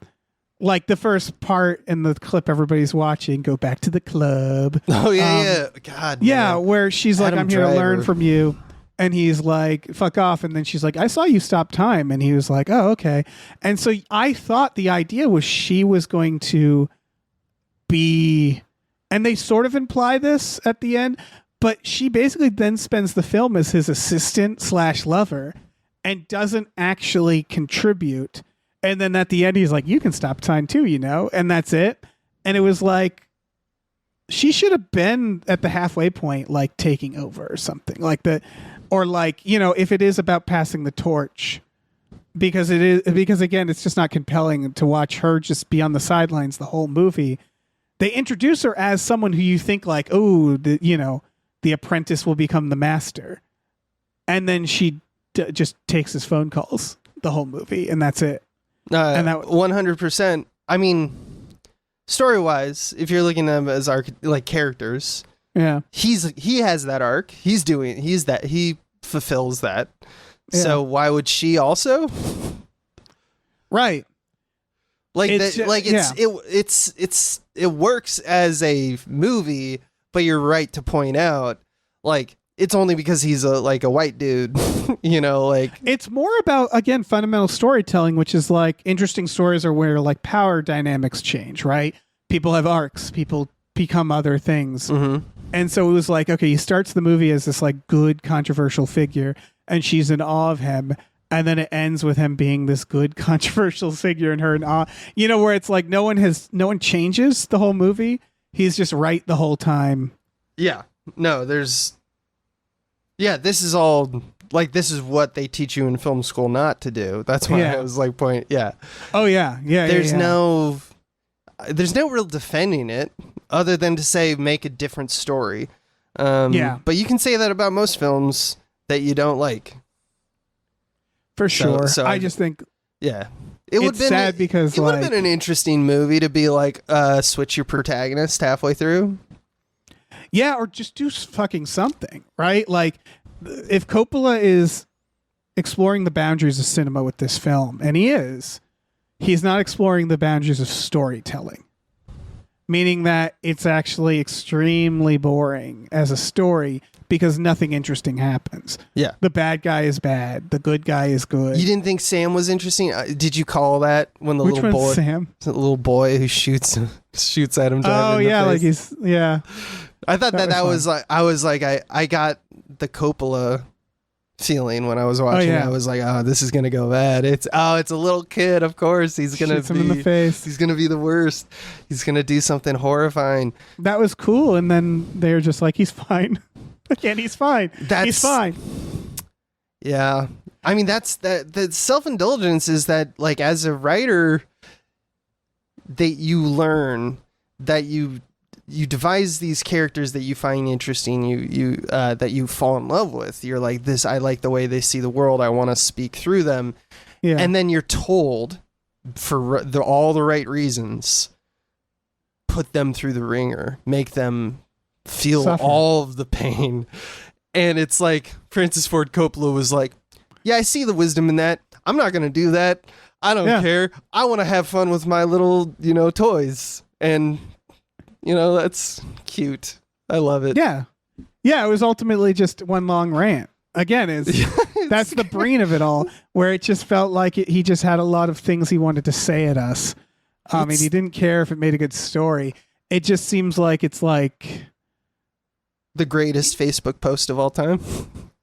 Speaker 2: like the first part in the clip everybody's watching, go back to the club.
Speaker 3: Oh yeah. God.
Speaker 2: Yeah.
Speaker 3: Man.
Speaker 2: Where she's like,
Speaker 3: Adam
Speaker 2: I'm here
Speaker 3: Driver.
Speaker 2: to learn from you. And he's like, fuck off. And then she's like, I saw you stop time. And he was like, oh, okay. And so I thought the idea was she was going to be, and they sort of imply this at the end, but she basically then spends the film as his assistant / lover and doesn't actually contribute. And then at the end, he's like, you can stop time too, you know? And that's it. And it was like, she should have been at the halfway point, like taking over or something like that. Or like, you know, if it is about passing the torch, because again, it's just not compelling to watch her just be on the sidelines the whole movie. They introduce her as someone who you think like, oh, the apprentice will become the master. And then she just takes his phone calls the whole movie, and that's it.
Speaker 3: And that 100%. I mean, story-wise, if you're looking at them as like characters,
Speaker 2: yeah,
Speaker 3: he has that arc. He fulfills that. Yeah. So why would she also?
Speaker 2: Right.
Speaker 3: It works as a movie, but you're right to point out, like, it's only because he's a white dude, you know, like
Speaker 2: it's more about, again, fundamental storytelling, which is like interesting stories are where like power dynamics change, right? People have arcs, people become other things.
Speaker 3: Mm-hmm.
Speaker 2: And so it was like, okay, he starts the movie as this like good controversial figure and she's in awe of him. And then it ends with him being this good controversial figure and her in awe, you know, where it's like no one changes the whole movie. He's just right the whole time.
Speaker 3: Yeah. No, this is all like, this is what they teach you in film school not to do. That's why I was like, yeah.
Speaker 2: Oh yeah. Yeah.
Speaker 3: There's no real defending it other than to say, make a different story. But you can say that about most films that you don't like.
Speaker 2: For sure.
Speaker 3: So
Speaker 2: I just think,
Speaker 3: yeah,
Speaker 2: it's sad because
Speaker 3: it would have been an interesting movie to be like, switch your protagonist halfway through.
Speaker 2: Yeah, or just do fucking something, right? Like, if Coppola is exploring the boundaries of cinema with this film, and he's not exploring the boundaries of storytelling, meaning that it's actually extremely boring as a story because nothing interesting happens. Yeah. The bad guy is bad. The good guy is good.
Speaker 3: You didn't think Sam was interesting? Did you call that when the little boy,
Speaker 2: Sam?
Speaker 3: The little boy who shoots at him?
Speaker 2: Oh yeah,
Speaker 3: like
Speaker 2: he's
Speaker 3: I thought that was like, I got the Coppola feeling when I was watching. I was like, oh, this is gonna go bad. It's a little kid, of course. He's gonna
Speaker 2: shoots him in the face.
Speaker 3: He's gonna be the worst. He's gonna do something horrifying.
Speaker 2: That was cool, and then they're just like, he's fine. Again, he's fine. He's fine.
Speaker 3: Yeah, I mean, the self-indulgence is that, like, as a writer, that you learn that you devise these characters that you find interesting, that you fall in love with. You're like, this, I like the way they see the world. I want to speak through them. Yeah. And then you're told, for all the right reasons, put them through the ringer, make them feel all of the pain. And it's like Francis Ford Coppola was like, yeah, I see the wisdom in that. I'm not going to do that. I don't care. I want to have fun with my little, toys. And, that's cute. I love it.
Speaker 2: Yeah. Yeah, it was ultimately just one long rant. Again, that's the brain of it all, where it just felt like he just had a lot of things he wanted to say at us. And he didn't care if it made a good story. It just seems like it's like
Speaker 3: the greatest Facebook post of all time.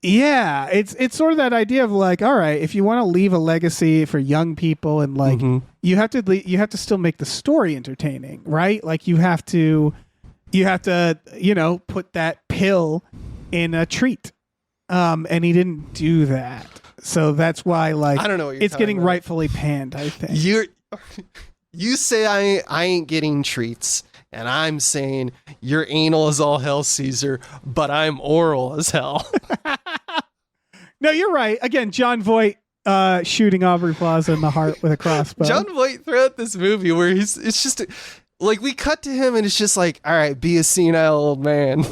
Speaker 2: Yeah, it's sort of that idea of like, all right, if you want to leave a legacy for young people, and like you have to still make the story entertaining, right? Like you have to put that pill in a treat, and he didn't do that. So that's why, like,
Speaker 3: I don't know what you're
Speaker 2: it's getting
Speaker 3: about.
Speaker 2: rightfully panned, I think.
Speaker 3: You say I ain't getting treats, and I'm saying you're anal as all hell, Caesar, but I'm oral as hell.
Speaker 2: No, you're right. Again, John Voight shooting Aubrey Plaza in the heart with a crossbow.
Speaker 3: John Voight throughout this movie, where it's just like we cut to him, and it's just like, all right, be a senile old man.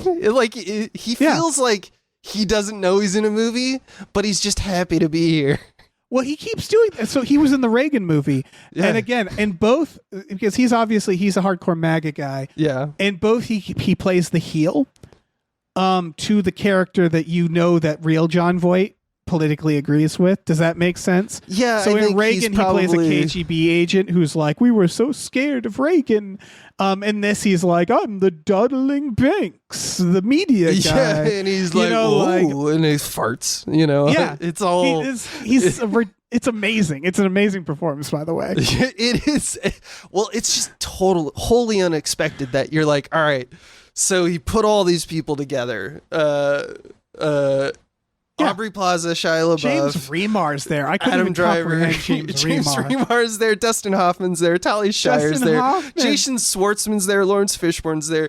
Speaker 3: He feels like he doesn't know he's in a movie, but he's just happy to be here.
Speaker 2: Well, he keeps doing that. So he was in the Reagan movie. Yeah. And again, in both, because he's a hardcore MAGA guy.
Speaker 3: Yeah.
Speaker 2: In both, he plays the heel to the character that that real John Voight politically agrees with. Does that make sense?
Speaker 3: Yeah.
Speaker 2: So in Reagan, he plays a KGB agent who's like, we were so scared of Reagan. In this, he's like, I'm the dodling Banks, the media guy.
Speaker 3: Yeah, and he's like, whoa, and he farts.
Speaker 2: Yeah,
Speaker 3: it's all.
Speaker 2: It's amazing. It's an amazing performance, by the way.
Speaker 3: It is. Well, it's just wholly unexpected that you're like, all right. So he put all these people together. Aubrey Plaza, Shia LaBeouf,
Speaker 2: James Remar's there. I couldn't
Speaker 3: Adam
Speaker 2: even
Speaker 3: Driver,
Speaker 2: comprehend James
Speaker 3: Remar's there. Dustin Hoffman's there. Talia Shire's there. Jason Schwartzman's there. Lawrence Fishburne's there.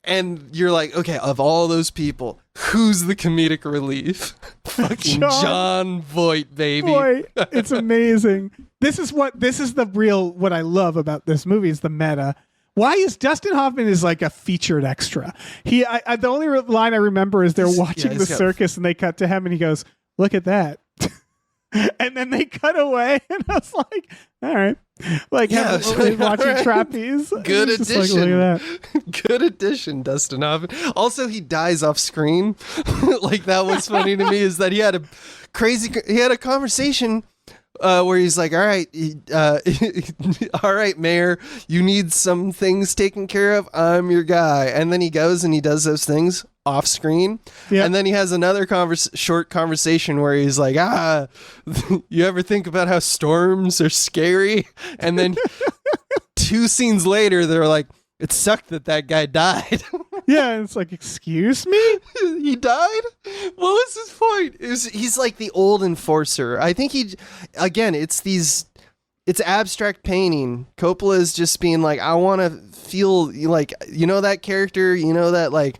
Speaker 3: And you're like, okay, of all those people, who's the comedic relief? Fucking John Voight, baby.
Speaker 2: Boy, it's amazing. This is what I love about this movie is the meta. Why is Dustin Hoffman is like a featured extra? The only line I remember is they're watching the circus and they cut to him and he goes, "Look at that," and then they cut away and I was like, "All right." Like watching trapeze.
Speaker 3: Good addition.
Speaker 2: Like, look at that.
Speaker 3: Good addition, Dustin Hoffman. Also, he dies off screen. Like that was funny to me is that he had a conversation where he's like, all right, all right, Mayor, you need some things taken care of. I'm your guy. And then he goes and he does those things off screen. Yep. And then he has another short conversation where he's like, you ever think about how storms are scary? And then 2 scenes later, they're like, it sucked that guy died.
Speaker 2: Yeah, and it's like, excuse me?
Speaker 3: He died? What was his point? He's like the old enforcer. I think it's abstract painting. Coppola is just being like, I want to feel like, that character, that like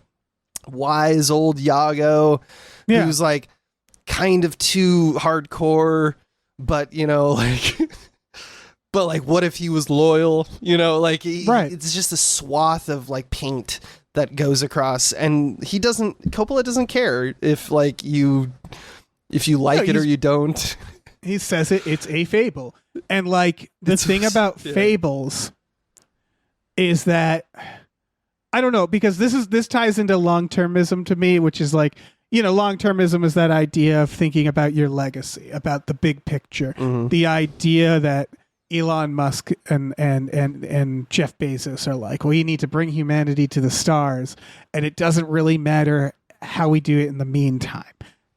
Speaker 3: wise old Iago who's like kind of too hardcore, but but like, what if he was loyal? It's just a swath of like paint that goes across, and Coppola doesn't care if like you like it or you don't.
Speaker 2: He says it's a fable. And like the thing about fables is that I don't know, because this ties into long-termism to me, which is like, long-termism is that idea of thinking about your legacy, about the big picture. Mm-hmm. The idea that Elon Musk and Jeff Bezos are like, well, you need to bring humanity to the stars, and it doesn't really matter how we do it in the meantime.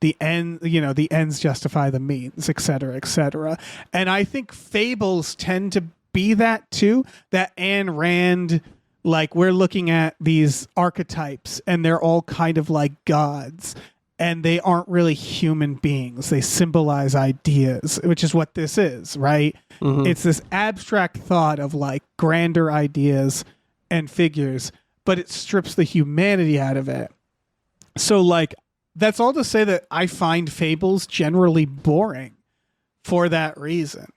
Speaker 2: The ends justify the means, et cetera, et cetera. And I think fables tend to be that too. That Ayn Rand, like, we're looking at these archetypes, and they're all kind of like gods. And they aren't really human beings. They symbolize ideas, which is what this is, right? Mm-hmm. It's this abstract thought of like grander ideas and figures, but it strips the humanity out of it. So like, that's all to say that I find fables generally boring for that reason.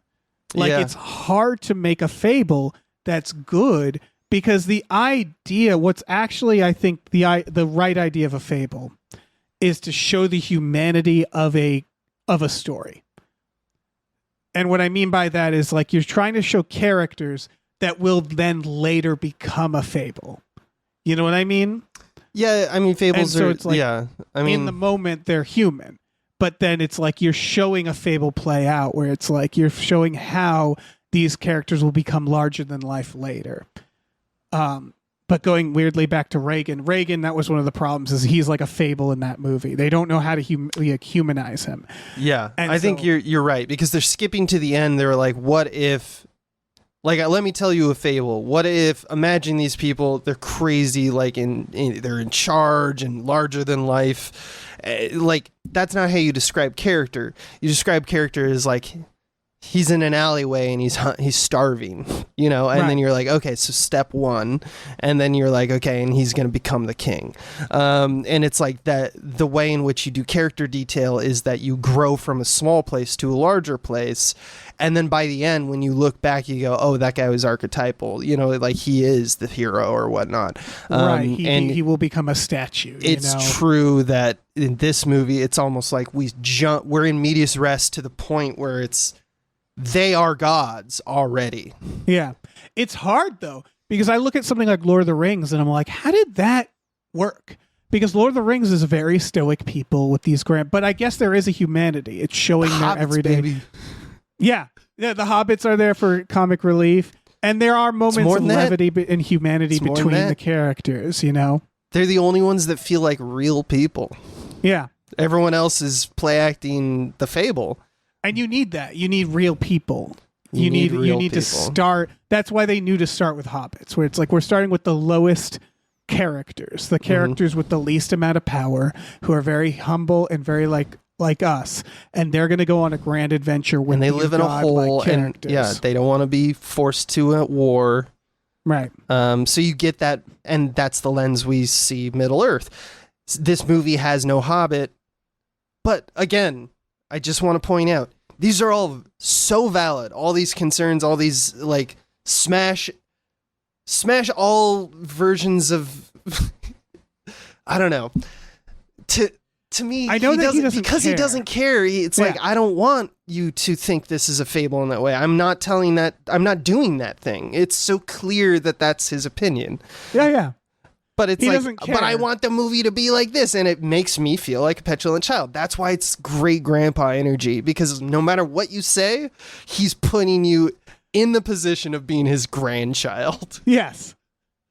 Speaker 2: Like it's hard to make a fable that's good because the idea, what's actually, I think the right idea of a fable is to show the humanity of a story. And what I mean by that is like you're trying to show characters that will then later become a fable. You know what I mean?
Speaker 3: Yeah, I mean fables
Speaker 2: so
Speaker 3: are
Speaker 2: it's like,
Speaker 3: yeah. I mean
Speaker 2: in the moment they're human. But then it's like you're showing a fable play out where it's like you're showing how these characters will become larger than life later. But going weirdly back to Reagan, that was one of the problems is he's like a fable in that movie. They don't know how to humanize him.
Speaker 3: Yeah,
Speaker 2: and
Speaker 3: I think you're right because they're skipping to the end. They're like, what if, like, let me tell you a fable. What if, imagine these people, they're crazy, like they're in charge and larger than life. Like, that's not how you describe character. You describe character as like, he's in an alleyway and he's starving, you know, and then you're like, okay, so step one, and then you're like, okay, and he's going to become the king. And it's like that the way in which you do character detail is that you grow from a small place to a larger place. And then by the end, when you look back, you go, oh, that guy was archetypal, you know, like he is the hero or whatnot.
Speaker 2: Right. He will become a statue.
Speaker 3: It's true that in this movie, it's almost like we're in medias res to the point where they are gods already.
Speaker 2: Yeah. It's hard though, because I look at something like Lord of the Rings and I'm like, how did that work? Because Lord of the Rings is very stoic people with these but I guess there is a humanity. It's showing their everyday.
Speaker 3: Baby.
Speaker 2: Yeah. The hobbits are there for comic relief. And there are moments of levity and humanity between the characters, you know?
Speaker 3: They're the only ones that feel like real people.
Speaker 2: Yeah.
Speaker 3: Everyone else is play acting the fable.
Speaker 2: And you need that. You need real people. You need
Speaker 3: people
Speaker 2: to start. That's why they knew to start with hobbits, where it's like we're starting with the lowest characters, the characters with the least amount of power, who are very humble and very like us, and they're going to go on a grand adventure when
Speaker 3: they live in a hole, and they don't want to be forced to a war.
Speaker 2: Right.
Speaker 3: So you get that, and that's the lens we see Middle Earth. This movie has no hobbit, but again, I just want to point out, these are all so valid. All these concerns, all these, like, smash all versions of, I don't know. To me,
Speaker 2: I know he doesn't
Speaker 3: because
Speaker 2: care.
Speaker 3: He doesn't care. It's like, I don't want you to think this is a fable in that way. I'm not doing that thing. It's so clear that that's his opinion.
Speaker 2: Yeah.
Speaker 3: But it's
Speaker 2: he
Speaker 3: like,
Speaker 2: doesn't care.
Speaker 3: but I want the movie to be like this, and it makes me feel like a petulant child. That's why it's great grandpa energy, because no matter what you say, he's putting you in the position of being his grandchild.
Speaker 2: Yes.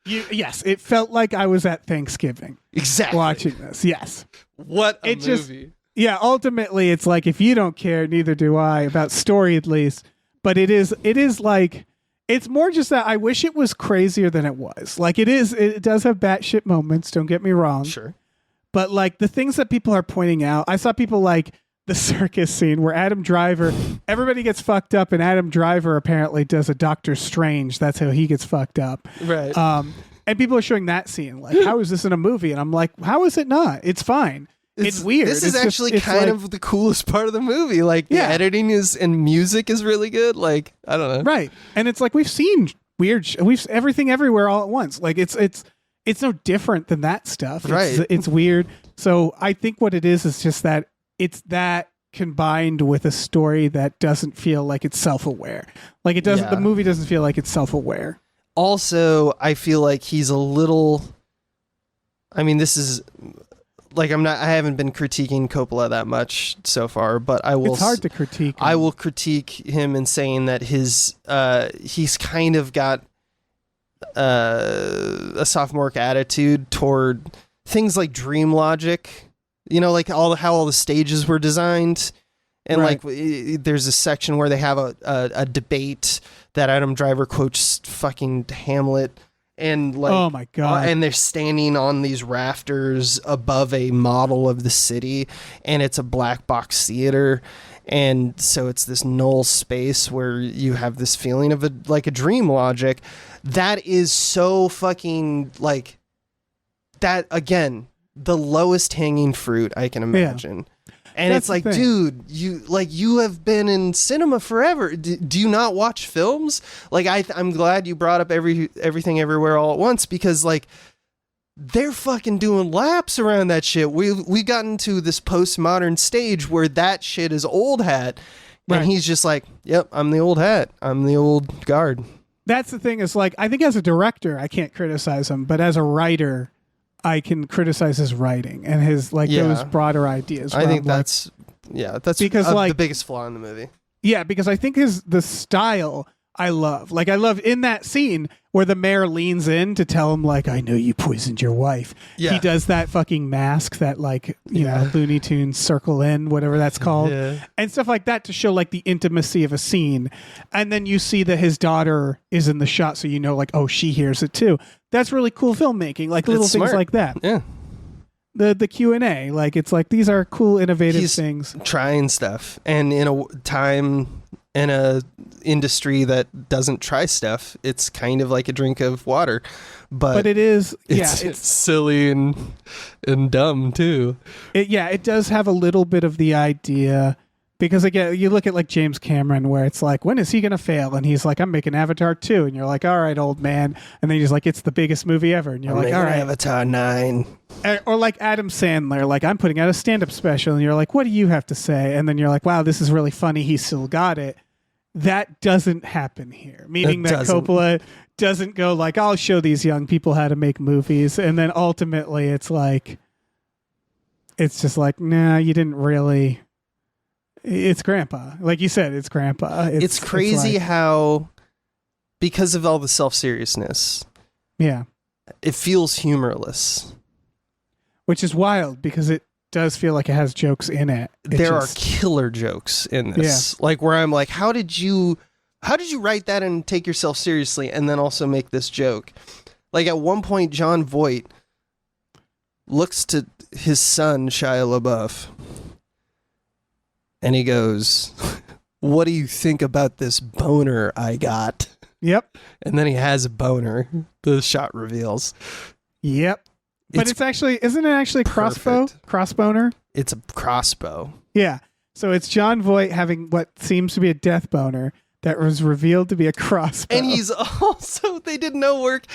Speaker 2: Yes, it felt like I was at Thanksgiving.
Speaker 3: Exactly.
Speaker 2: Watching this, yes.
Speaker 3: What a movie.
Speaker 2: Ultimately, it's like, if you don't care, neither do I, about story at least. But it is like... It's more just that I wish it was crazier than it was. Like it does have batshit moments, don't get me wrong.
Speaker 3: Sure.
Speaker 2: But like the things that people are pointing out, I saw people like the circus scene where Adam Driver, everybody gets fucked up and Adam Driver apparently does a Doctor Strange. That's how he gets fucked up.
Speaker 3: Right.
Speaker 2: And people are showing that scene. Like, how is this in a movie? And I'm like, how is it not? It's fine. It's weird.
Speaker 3: This is actually kind of the coolest part of the movie. Like the editing and music is really good. Like, I don't know.
Speaker 2: Right. And it's like we've seen we've everything everywhere all at once. Like it's no different than that stuff.
Speaker 3: Right.
Speaker 2: It's weird. So I think what it is just that it's that combined with a story that doesn't feel like it's self-aware. Like it doesn't. The movie doesn't feel like it's self-aware.
Speaker 3: Also, I feel like he's a little. I mean, this is. Like I haven't been critiquing Coppola that much so far, but I will.
Speaker 2: It's hard to critique him.
Speaker 3: I will critique him in saying that he's kind of got a sophomoric attitude toward things like dream logic. You know, like how all the stages were designed, and like there's a section where they have a debate that Adam Driver quotes fucking Hamlet. And like,
Speaker 2: oh my god!
Speaker 3: And they're standing on these rafters above a model of the city, and it's a black box theater, and so it's this null space where you have this feeling of a dream logic. That is so fucking like that again. The lowest hanging fruit I can imagine. Yeah. And
Speaker 2: That's
Speaker 3: it's like, dude, you have been in cinema forever. Do you not watch films? Like, I'm glad you brought up everything everywhere all at once, because like they're fucking doing laps around that shit. We've gotten to this postmodern stage where that shit is old hat. And he's just like, yep, I'm the old hat. I'm the old guard.
Speaker 2: That's the thing is like, I think as a director, I can't criticize him, but as a writer, I can criticize his writing and his like those broader ideas.
Speaker 3: I think that's because the biggest flaw in the movie.
Speaker 2: Yeah, because I think the style I love. Like I love in that scene where the mayor leans in to tell him like, I know you poisoned your wife. Yeah. He does that fucking mask that like, you know, Looney Tunes circle in, whatever that's called. Yeah. And stuff like that to show like the intimacy of a scene. And then you see that his daughter is in the shot. So you know like, oh, she hears it too. That's really cool filmmaking. Like little things like that.
Speaker 3: Yeah.
Speaker 2: The Q&A, like it's like these are cool, innovative things.
Speaker 3: Trying stuff. And in a time in a industry that doesn't try stuff, it's kind of like a drink of water, but
Speaker 2: it is
Speaker 3: it's silly and dumb too.
Speaker 2: It does have a little bit of the idea, because again you look at like James Cameron where it's like, when is he gonna fail? And he's like, I'm making Avatar 2, and you're like, all right, old man. And then he's like, it's the biggest movie ever, and you're like, all right,
Speaker 3: Avatar 9.
Speaker 2: Or like Adam Sandler, like, I'm putting out a stand-up special, and you're like, what do you have to say? And then you're like, wow, this is really funny, he still got it. That doesn't happen here, meaning that Coppola doesn't go like, I'll show these young people how to make movies, and then ultimately it's just like, nah, you didn't really. It's grandpa, like you said, it's grandpa.
Speaker 3: It's crazy how, because of all the self-seriousness, it feels humorless, which
Speaker 2: is wild because it does feel like it has jokes in it.
Speaker 3: There are killer jokes in this, like where I'm like, how did you write that and take yourself seriously and then also make this joke? Like at one point, Jon Voight looks to his son Shia LaBeouf and he goes, what do you think about this boner I got?
Speaker 2: Yep.
Speaker 3: And then he has a boner. The shot reveals.
Speaker 2: Yep. But isn't it actually crossboner?
Speaker 3: It's a crossbow.
Speaker 2: Yeah. So it's Jon Voight having what seems to be a death boner that was revealed to be a crossbow.
Speaker 3: And he's also, they did no work.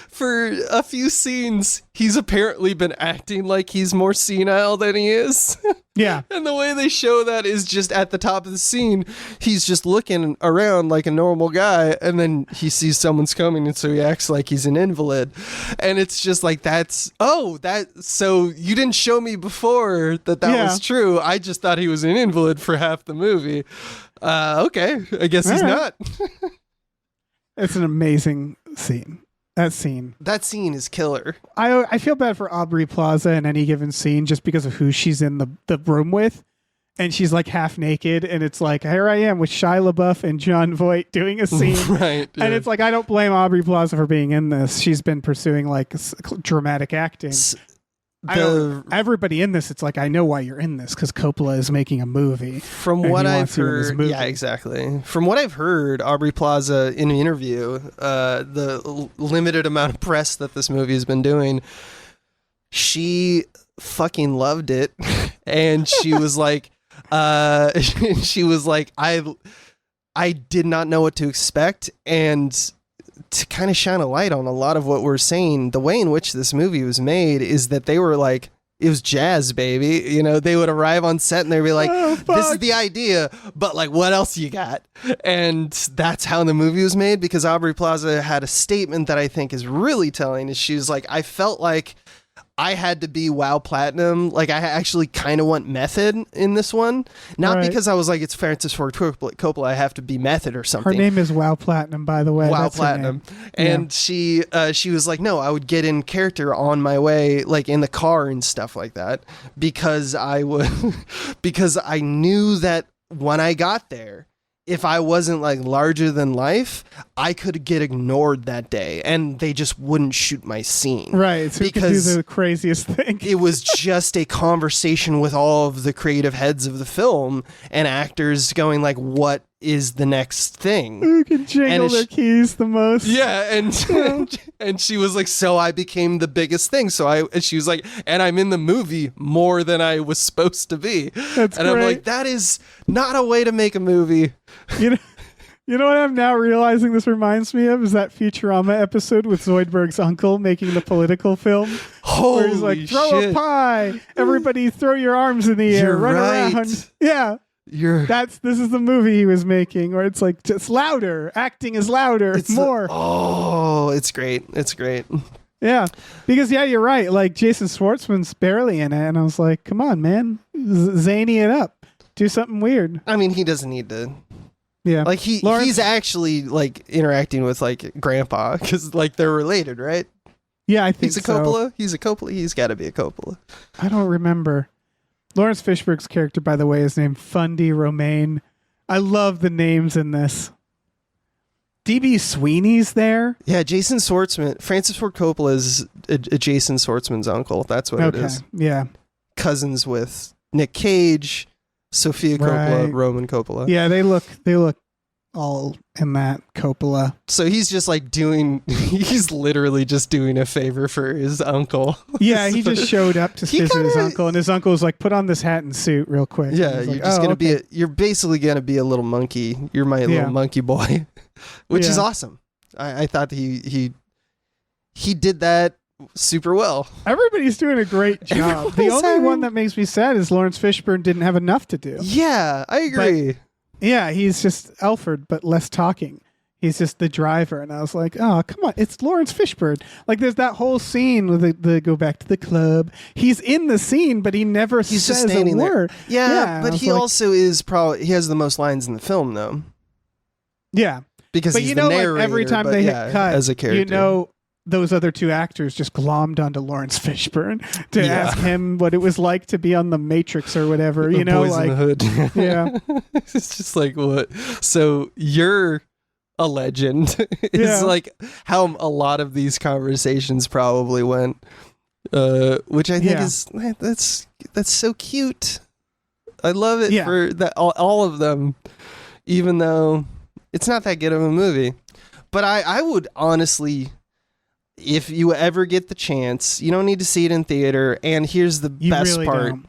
Speaker 3: For a few scenes, he's apparently been acting like he's more senile than he is.
Speaker 2: Yeah.
Speaker 3: And the way they show that is just at the top of the scene, he's just looking around like a normal guy, and then he sees someone's coming, and so he acts like he's an invalid. And it's just like, so you didn't show me before that was true. I just thought he was an invalid for half the movie. Okay, I guess he's not.
Speaker 2: It's an amazing scene. That scene
Speaker 3: is killer.
Speaker 2: I feel bad for Aubrey Plaza in any given scene just because of who she's in the room with. And she's like half naked, and it's like, here I am with Shia LaBeouf and Jon Voight doing a scene.
Speaker 3: Right.
Speaker 2: And it's like, I don't blame Aubrey Plaza for being in this. She's been pursuing like dramatic acting. Everybody in this, it's like, I know why you're in this, because Coppola is making a movie.
Speaker 3: From what I've heard, yeah, exactly. From what I've heard, Aubrey Plaza in an interview, the limited amount of press that this movie has been doing, she fucking loved it, and she was like, I did not know what to expect, and to kind of shine a light on a lot of what we're saying, the way in which this movie was made is that they were like, it was jazz, baby. You know, they would arrive on set and they'd be like, this is the idea, but like, what else you got? And that's how the movie was made, because Aubrey Plaza had a statement that I think is really telling. Is she was like, I felt like I had to be WoW Platinum. Like, I actually kind of want method in this one. Not because I was like, it's Francis Ford Coppola, I have to be method or something.
Speaker 2: Her name is WoW Platinum, by the way.
Speaker 3: WoW Platinum. And she was like, no, I would get in character on my way, like in the car and stuff like that, because because I knew that when I got there, if I wasn't like larger than life, I could get ignored that day and they just wouldn't shoot my scene.
Speaker 2: Right. So because do the craziest thing.
Speaker 3: It was just a conversation with all of the creative heads of the film and actors going like, what is the next thing?
Speaker 2: Who can jingle their keys the most?
Speaker 3: Yeah. And she was like, so I became the biggest thing. And she was like, and I'm in the movie more than I was supposed to be.
Speaker 2: That's
Speaker 3: and
Speaker 2: great.
Speaker 3: I'm like, that is not a way to make a movie.
Speaker 2: You know, You know what I'm now realizing this reminds me of is that Futurama episode with Zoidberg's uncle making the political film.
Speaker 3: Holy
Speaker 2: where he's like, throw
Speaker 3: shit.
Speaker 2: a pie. Everybody throw your arms in the air.
Speaker 3: You're
Speaker 2: Run
Speaker 3: right.
Speaker 2: around. Yeah. This is the movie he was making where it's like just louder. Acting is louder. It's more.
Speaker 3: It's great. It's great.
Speaker 2: Yeah. Because you're right. Like Jason Schwartzman's barely in it. And I was like, come on, man. Zany it up. Do something weird.
Speaker 3: I mean, he doesn't need to.
Speaker 2: Yeah.
Speaker 3: Like he's actually like interacting with like Grandpa because like they're related, right?
Speaker 2: Yeah, I think
Speaker 3: he's a Coppola. He's a Coppola. He's got to be a Coppola.
Speaker 2: I don't remember. Lawrence Fishburne's character, by the way, is named Fundy Romaine. I love the names in this. D.B. Sweeney's there.
Speaker 3: Yeah, Jason Schwartzman. Francis Ford Coppola is a Jason Schwartzman's uncle. That's what it is.
Speaker 2: Yeah.
Speaker 3: Cousins with Nick Cage, Sofia Coppola,
Speaker 2: Right.
Speaker 3: Roman Coppola.
Speaker 2: Yeah, they look all in that Coppola.
Speaker 3: So he's just like he's literally just doing a favor for his uncle.
Speaker 2: Yeah, he just showed up to visit his uncle, and his uncle was like, put on this hat and suit real quick.
Speaker 3: Yeah, you're
Speaker 2: like,
Speaker 3: just going to you're basically going to be a little monkey. You're my little monkey boy, which is awesome. I thought he did that super well.
Speaker 2: Everybody's doing a great job. The only one that makes me sad is Lawrence Fishburne didn't have enough to do.
Speaker 3: Yeah, I agree.
Speaker 2: Yeah, he's just Alfred, but less talking. He's just the driver. And I was like, oh, come on. It's Lawrence Fishburne. Like, there's that whole scene with the go back to the club. He's in the scene, but he never says a word.
Speaker 3: Yeah, but he also is probably, he has the most lines in the film, though.
Speaker 2: Yeah.
Speaker 3: Because he's the narrator,
Speaker 2: like every time they hit cut,
Speaker 3: as a character.
Speaker 2: Those other two actors just glommed onto Lawrence Fishburne to ask him what it was like to be on The Matrix or whatever.
Speaker 3: Boys in the Hood.
Speaker 2: Yeah.
Speaker 3: It's just like, what? So you're a legend. It's like how a lot of these conversations probably went, which I think is, that's so cute. I love it for that all of them, even though it's not that good of a movie. But I would honestly, if you ever get the chance, you don't need to see it in theater. And here's the best part. Don't.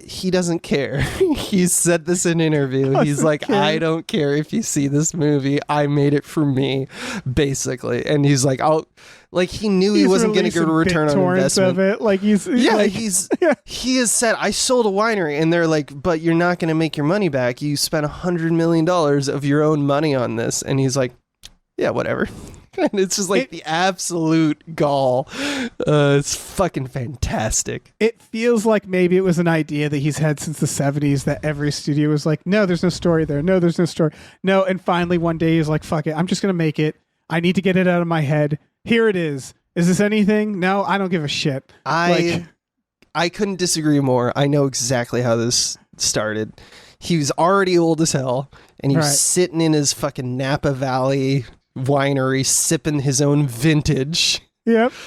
Speaker 3: He doesn't care. He said this in an interview. He's like, I don't care if you see this movie. I made it for me, basically. And he's like, he knew he wasn't going to get a return on investment.
Speaker 2: Of it. Like he
Speaker 3: has said, I sold a winery, and they're like, but you're not going to make your money back. You spent $100 million of your own money on this. And he's like, yeah, whatever. And it's just like the absolute gall. It's fucking fantastic.
Speaker 2: It feels like maybe it was an idea that he's had since the 70s that every studio was like, no, there's no story there. No, there's no story. No, and finally one day he's like, fuck it. I'm just going to make it. I need to get it out of my head. Here it is. Is this anything? No, I don't give a shit.
Speaker 3: I couldn't disagree more. I know exactly how this started. He was already old as hell, and he was sitting in his fucking Napa Valley winery sipping his own vintage,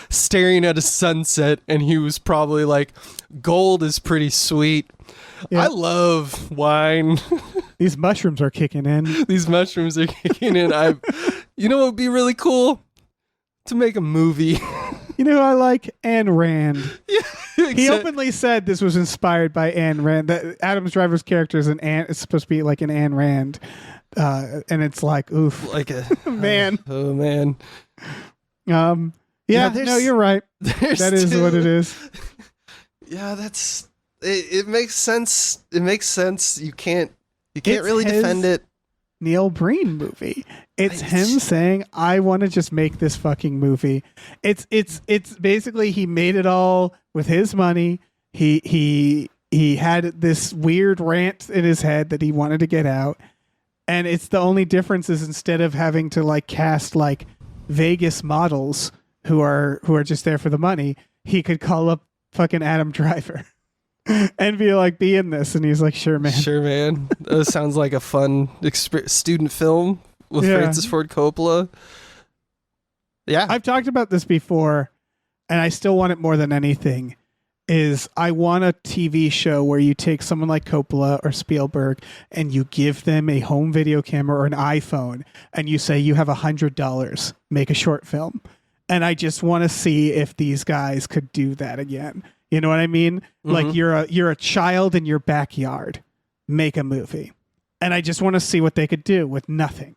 Speaker 3: staring at a sunset, and he was probably like, gold is pretty sweet. I love wine.
Speaker 2: These mushrooms are kicking in.
Speaker 3: You know what would be really cool? To make a movie.
Speaker 2: You know who I like? Ayn Rand.
Speaker 3: Yeah,
Speaker 2: he openly said this was inspired by Ayn Rand. That Adam Driver's character is it's supposed to be like an Ayn Rand. And it's like, oof,
Speaker 3: like a
Speaker 2: man.
Speaker 3: Oh man.
Speaker 2: No, you're right. That is what it is.
Speaker 3: Yeah, that's it makes sense. It makes sense. You can't really defend it.
Speaker 2: Neil Breen movie. It's him saying, I want to just make this fucking movie. It's basically he made it all with his money. He had this weird rant in his head that he wanted to get out. And it's the only difference is instead of having to like cast like Vegas models who are just there for the money, he could call up fucking Adam Driver and be like, be in this. And he's like, sure, man.
Speaker 3: Sure, man. That sounds like a fun student film with Francis Ford Coppola. Yeah.
Speaker 2: I've talked about this before, and I still want it more than anything. Is I want a TV show where you take someone like Coppola or Spielberg and you give them a home video camera or an iPhone and you say, you have $100, make a short film. And I just want to see if these guys could do that again. You know what I mean? Mm-hmm. Like you're a child in your backyard, make a movie. And I just want to see what they could do with nothing.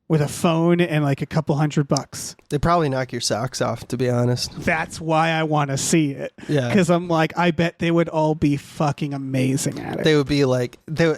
Speaker 2: With a phone and like a couple $100.
Speaker 3: They probably knock your socks off, to be honest.
Speaker 2: That's why I want to see it.
Speaker 3: Yeah.
Speaker 2: Because I'm like, I bet they would all be fucking amazing at it.
Speaker 3: They would be like,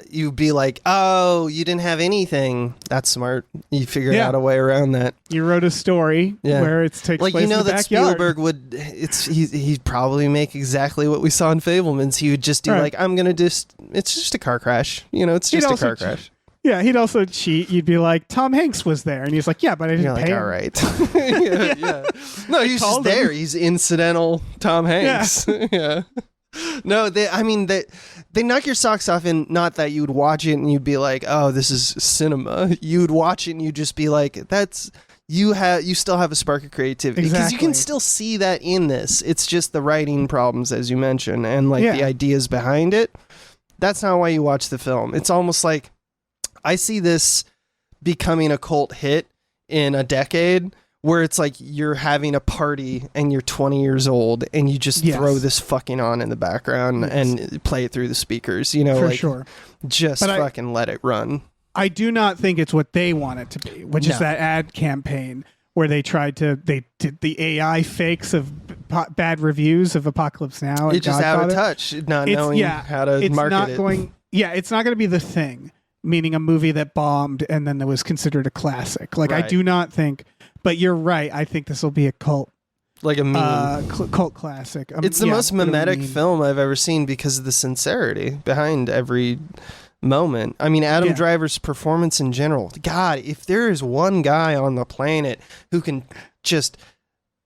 Speaker 3: you'd be like, oh, you didn't have anything. That's smart. You figured out a way around that.
Speaker 2: You wrote a story where it takes place in the
Speaker 3: that
Speaker 2: backyard.
Speaker 3: Spielberg would, he'd probably make exactly what we saw in Fablemans. He would just do like, it's just a car crash. It's just a car crash.
Speaker 2: Yeah, he'd also cheat. You'd be like, Tom Hanks was there. And he's like, yeah, but I didn't pay him.
Speaker 3: All right. yeah. No, he's just there. He's incidental Tom Hanks. Yeah. No, they knock your socks off, and not that you would watch it and you'd be like, oh, this is cinema. You'd watch it and you'd just be like, you still have a spark of creativity. Because you can still see that in this. It's just the writing problems, as you mentioned, and the ideas behind it. That's not why you watch the film. It's almost like, I see this becoming a cult hit in a decade where it's like you're having a party and you're 20 years old and you just throw this fucking on in the background and play it through the speakers,
Speaker 2: For sure.
Speaker 3: Just fucking let it run.
Speaker 2: I do not think it's what they want it to be, which is that ad campaign where they did the AI fakes of bad reviews of Apocalypse Now.
Speaker 3: It's just out of touch, not knowing how to market it.
Speaker 2: It's not going to be The Thing. Meaning a movie that bombed and then that was considered a classic. I do not think, but you're right. I think this will be a cult,
Speaker 3: like a meme,
Speaker 2: cult classic.
Speaker 3: It's the most mimetic film I've ever seen because of the sincerity behind every moment. I mean, Adam Driver's performance in general. God, if there is one guy on the planet who can just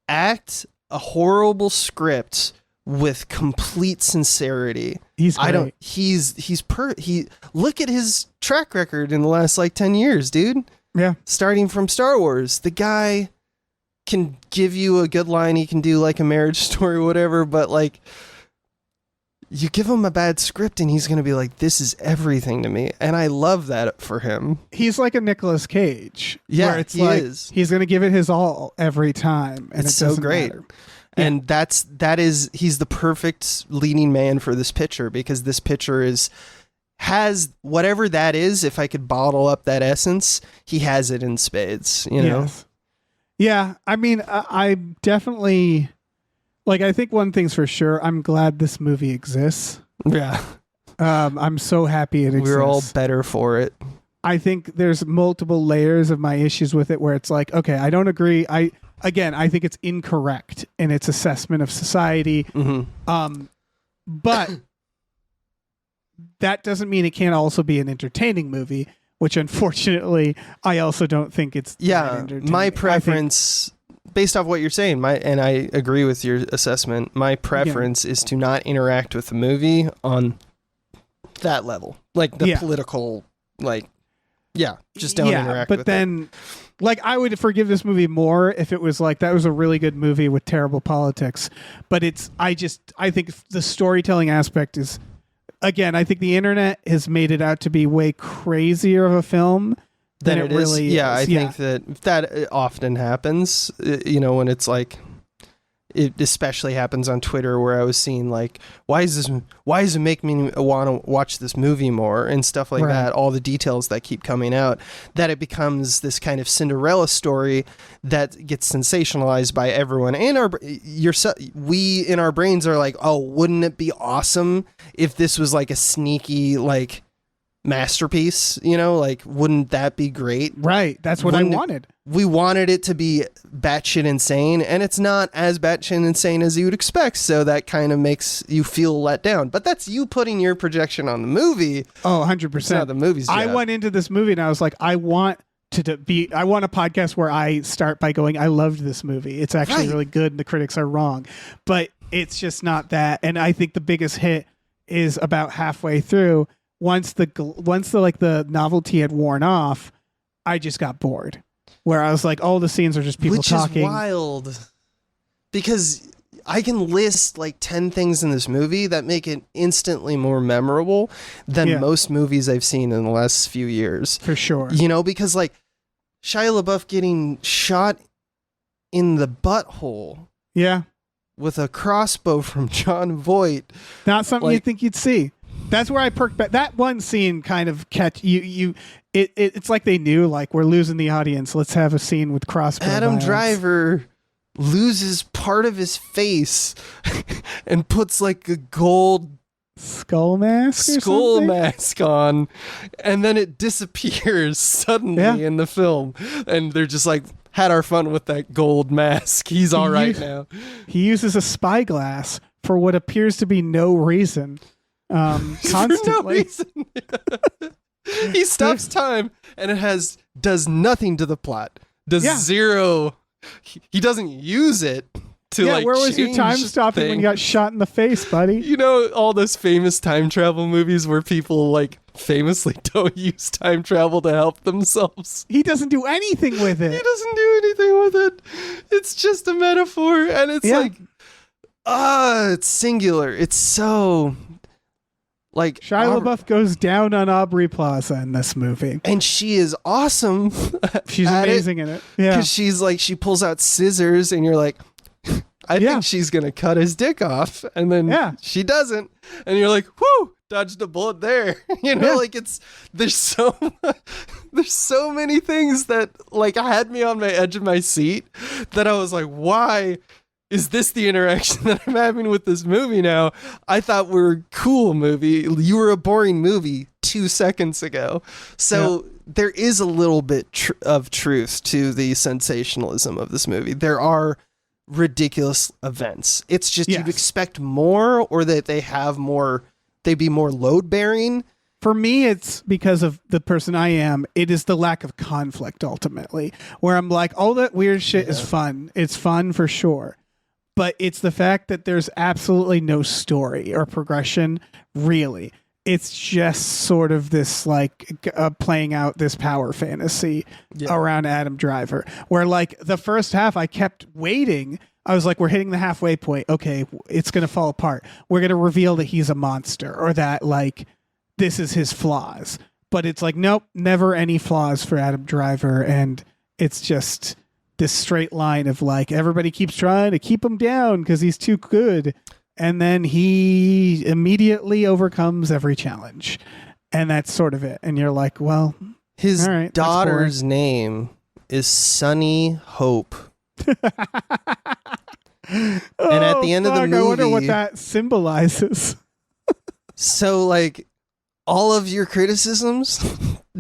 Speaker 3: act a horrible script with complete sincerity,
Speaker 2: he's great.
Speaker 3: Look at his track record in the last 10 years, dude.
Speaker 2: Yeah.
Speaker 3: Starting from Star Wars, the guy can give you a good line. He can do a Marriage Story or whatever, but you give him a bad script and he's going to be like, this is everything to me. And I love that for him.
Speaker 2: He's like a Nicolas Cage.
Speaker 3: Yeah,
Speaker 2: where it's he's going to give it his all every time. And
Speaker 3: it's so great.
Speaker 2: Matter.
Speaker 3: And he's the perfect leading man for this picture, because this picture has whatever that is. If I could bottle up that essence, he has it in spades, know?
Speaker 2: Yeah. I mean, I definitely I think one thing's for sure. I'm glad this movie exists.
Speaker 3: Yeah.
Speaker 2: I'm so happy it exists.
Speaker 3: We're all better for it.
Speaker 2: I think there's multiple layers of my issues with it where it's like, okay, I don't agree. I think it's incorrect in its assessment of society.
Speaker 3: Mm-hmm.
Speaker 2: But that doesn't mean it can't also be an entertaining movie, which unfortunately I also don't think it's
Speaker 3: my preference, based off what you're saying, and I agree with your assessment, my preference is to not interact with the movie on that level. Political, just don't interact with it. But then I would forgive this movie more if it was that was a really good movie with terrible politics. But I think the storytelling aspect is, again, I think the internet has made it out to be way crazier of a film than it really is. Yeah, I think that often happens, when it's it especially happens on Twitter, where I was seeing why does it make me want to watch this movie more and stuff like that, all the details that keep coming out, that it becomes this kind of Cinderella story that gets sensationalized by everyone. And we in our brains are like, oh, wouldn't it be awesome if this was a sneaky masterpiece, wouldn't that be great?
Speaker 2: Right. That's what I wanted.
Speaker 3: We wanted it to be batshit insane, and it's not as batshit insane as you would expect, so that kind of makes you feel let down. But that's you putting your projection on the movie.
Speaker 2: Oh, 100%.
Speaker 3: It's not the movie's job.
Speaker 2: I went into this movie and I was like, I want a podcast where I start by going, I loved this movie. It's actually really good and the critics are wrong. But it's just not that. And I think the biggest hit is about halfway through. Once the novelty had worn off, I just got bored. Where I was like, all the scenes are just people talking.
Speaker 3: Which is wild. Because I can list 10 things in this movie that make it instantly more memorable than most movies I've seen in the last few years.
Speaker 2: For sure.
Speaker 3: Because Shia LaBeouf getting shot in the butthole.
Speaker 2: Yeah.
Speaker 3: With a crossbow from John Voight.
Speaker 2: Not something you'd think you'd see. That's where I perked back. That one scene kind of catch you. It's like they knew, like, we're losing the audience. Let's have a scene with crossbow
Speaker 3: Adam
Speaker 2: violence.
Speaker 3: Driver loses part of his face and puts like a gold
Speaker 2: skull mask
Speaker 3: on, and then it disappears suddenly in the film, and they're just like, had our fun with that gold mask. He's all right now.
Speaker 2: He uses a spyglass for what appears to be no reason. Constantly.
Speaker 3: For no reason. He stops time, and it does nothing to the plot. Does zero. He doesn't use it to like.
Speaker 2: Where was your time stopping when you got shot in the face, buddy?
Speaker 3: You know all those famous time travel movies where people like famously don't use time travel to help themselves.
Speaker 2: He doesn't do anything with it.
Speaker 3: He doesn't do anything with it. It's just a metaphor, and it's like, it's singular. It's so. Like
Speaker 2: Shia LaBeouf goes down on Aubrey Plaza in this movie,
Speaker 3: and she is awesome.
Speaker 2: She's amazing in it. Yeah,
Speaker 3: because she pulls out scissors, and you're like, I think she's gonna cut his dick off, and then she doesn't, and you're like, whoo, dodged a bullet there. You know, like there's so many things that like had me on my edge of my seat that I was like, why? Is this the interaction that I'm having with this movie now? I thought we were a cool movie. You were a boring movie 2 seconds ago. So there is a little bit of truth to the sensationalism of this movie. There are ridiculous events. It's just you'd expect more, or that they'd be more load bearing.
Speaker 2: For me, it's because of the person I am. It is the lack of conflict, ultimately, where I'm like, all that weird shit is fun. It's fun for sure. But it's the fact that there's absolutely no story or progression, really. It's just sort of this, like, playing out this power fantasy around Adam Driver, where, like, the first half, I kept waiting. I was like, we're hitting the halfway point. Okay, it's going to fall apart. We're going to reveal that he's a monster, or that, like, this is his flaws. But it's like, nope, never any flaws for Adam Driver. And it's just this straight line of like, everybody keeps trying to keep him down because he's too good, and then he immediately overcomes every challenge, and that's sort of it. And you're like, well,
Speaker 3: his daughter's name is Sunny Hope. And at the end of the movie,
Speaker 2: I wonder what that symbolizes.
Speaker 3: So like, all of your criticisms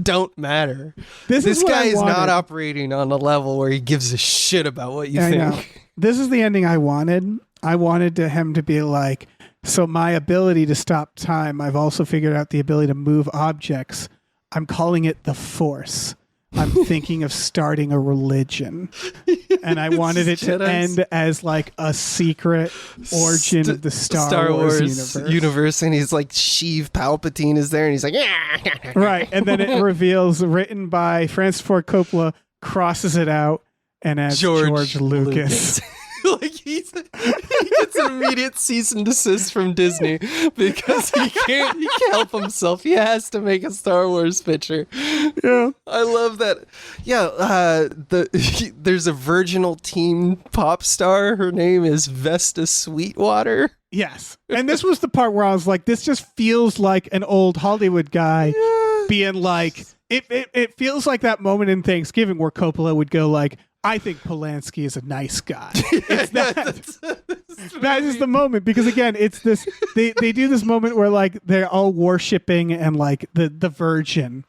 Speaker 3: don't matter. This guy is not operating on a level where he gives a shit about what you think.
Speaker 2: This is the ending I wanted. I wanted him to be like, so my ability to stop time, I've also figured out the ability to move objects. I'm calling it the Force. I'm thinking of starting a religion. And I wanted it to end as like a secret origin of the Star Wars
Speaker 3: universe. And he's like, Sheev Palpatine is there, and he's like, yeah.
Speaker 2: Right. And then it reveals, written by Francis Ford Coppola, crosses it out, and adds George Lucas.
Speaker 3: Like he gets an immediate cease and desist from Disney because he can't help himself. He has to make a Star Wars picture.
Speaker 2: Yeah,
Speaker 3: I love that. Yeah, there's a virginal teen pop star. Her name is Vesta Sweetwater.
Speaker 2: Yes, and this was the part where I was like, this just feels like an old Hollywood guy being like, it feels like that moment in Thanksgiving where Coppola would go like, I think Polanski is a nice guy. It's that is the moment, because again, it's this, they do this moment where like they're all worshiping and like the Virgin,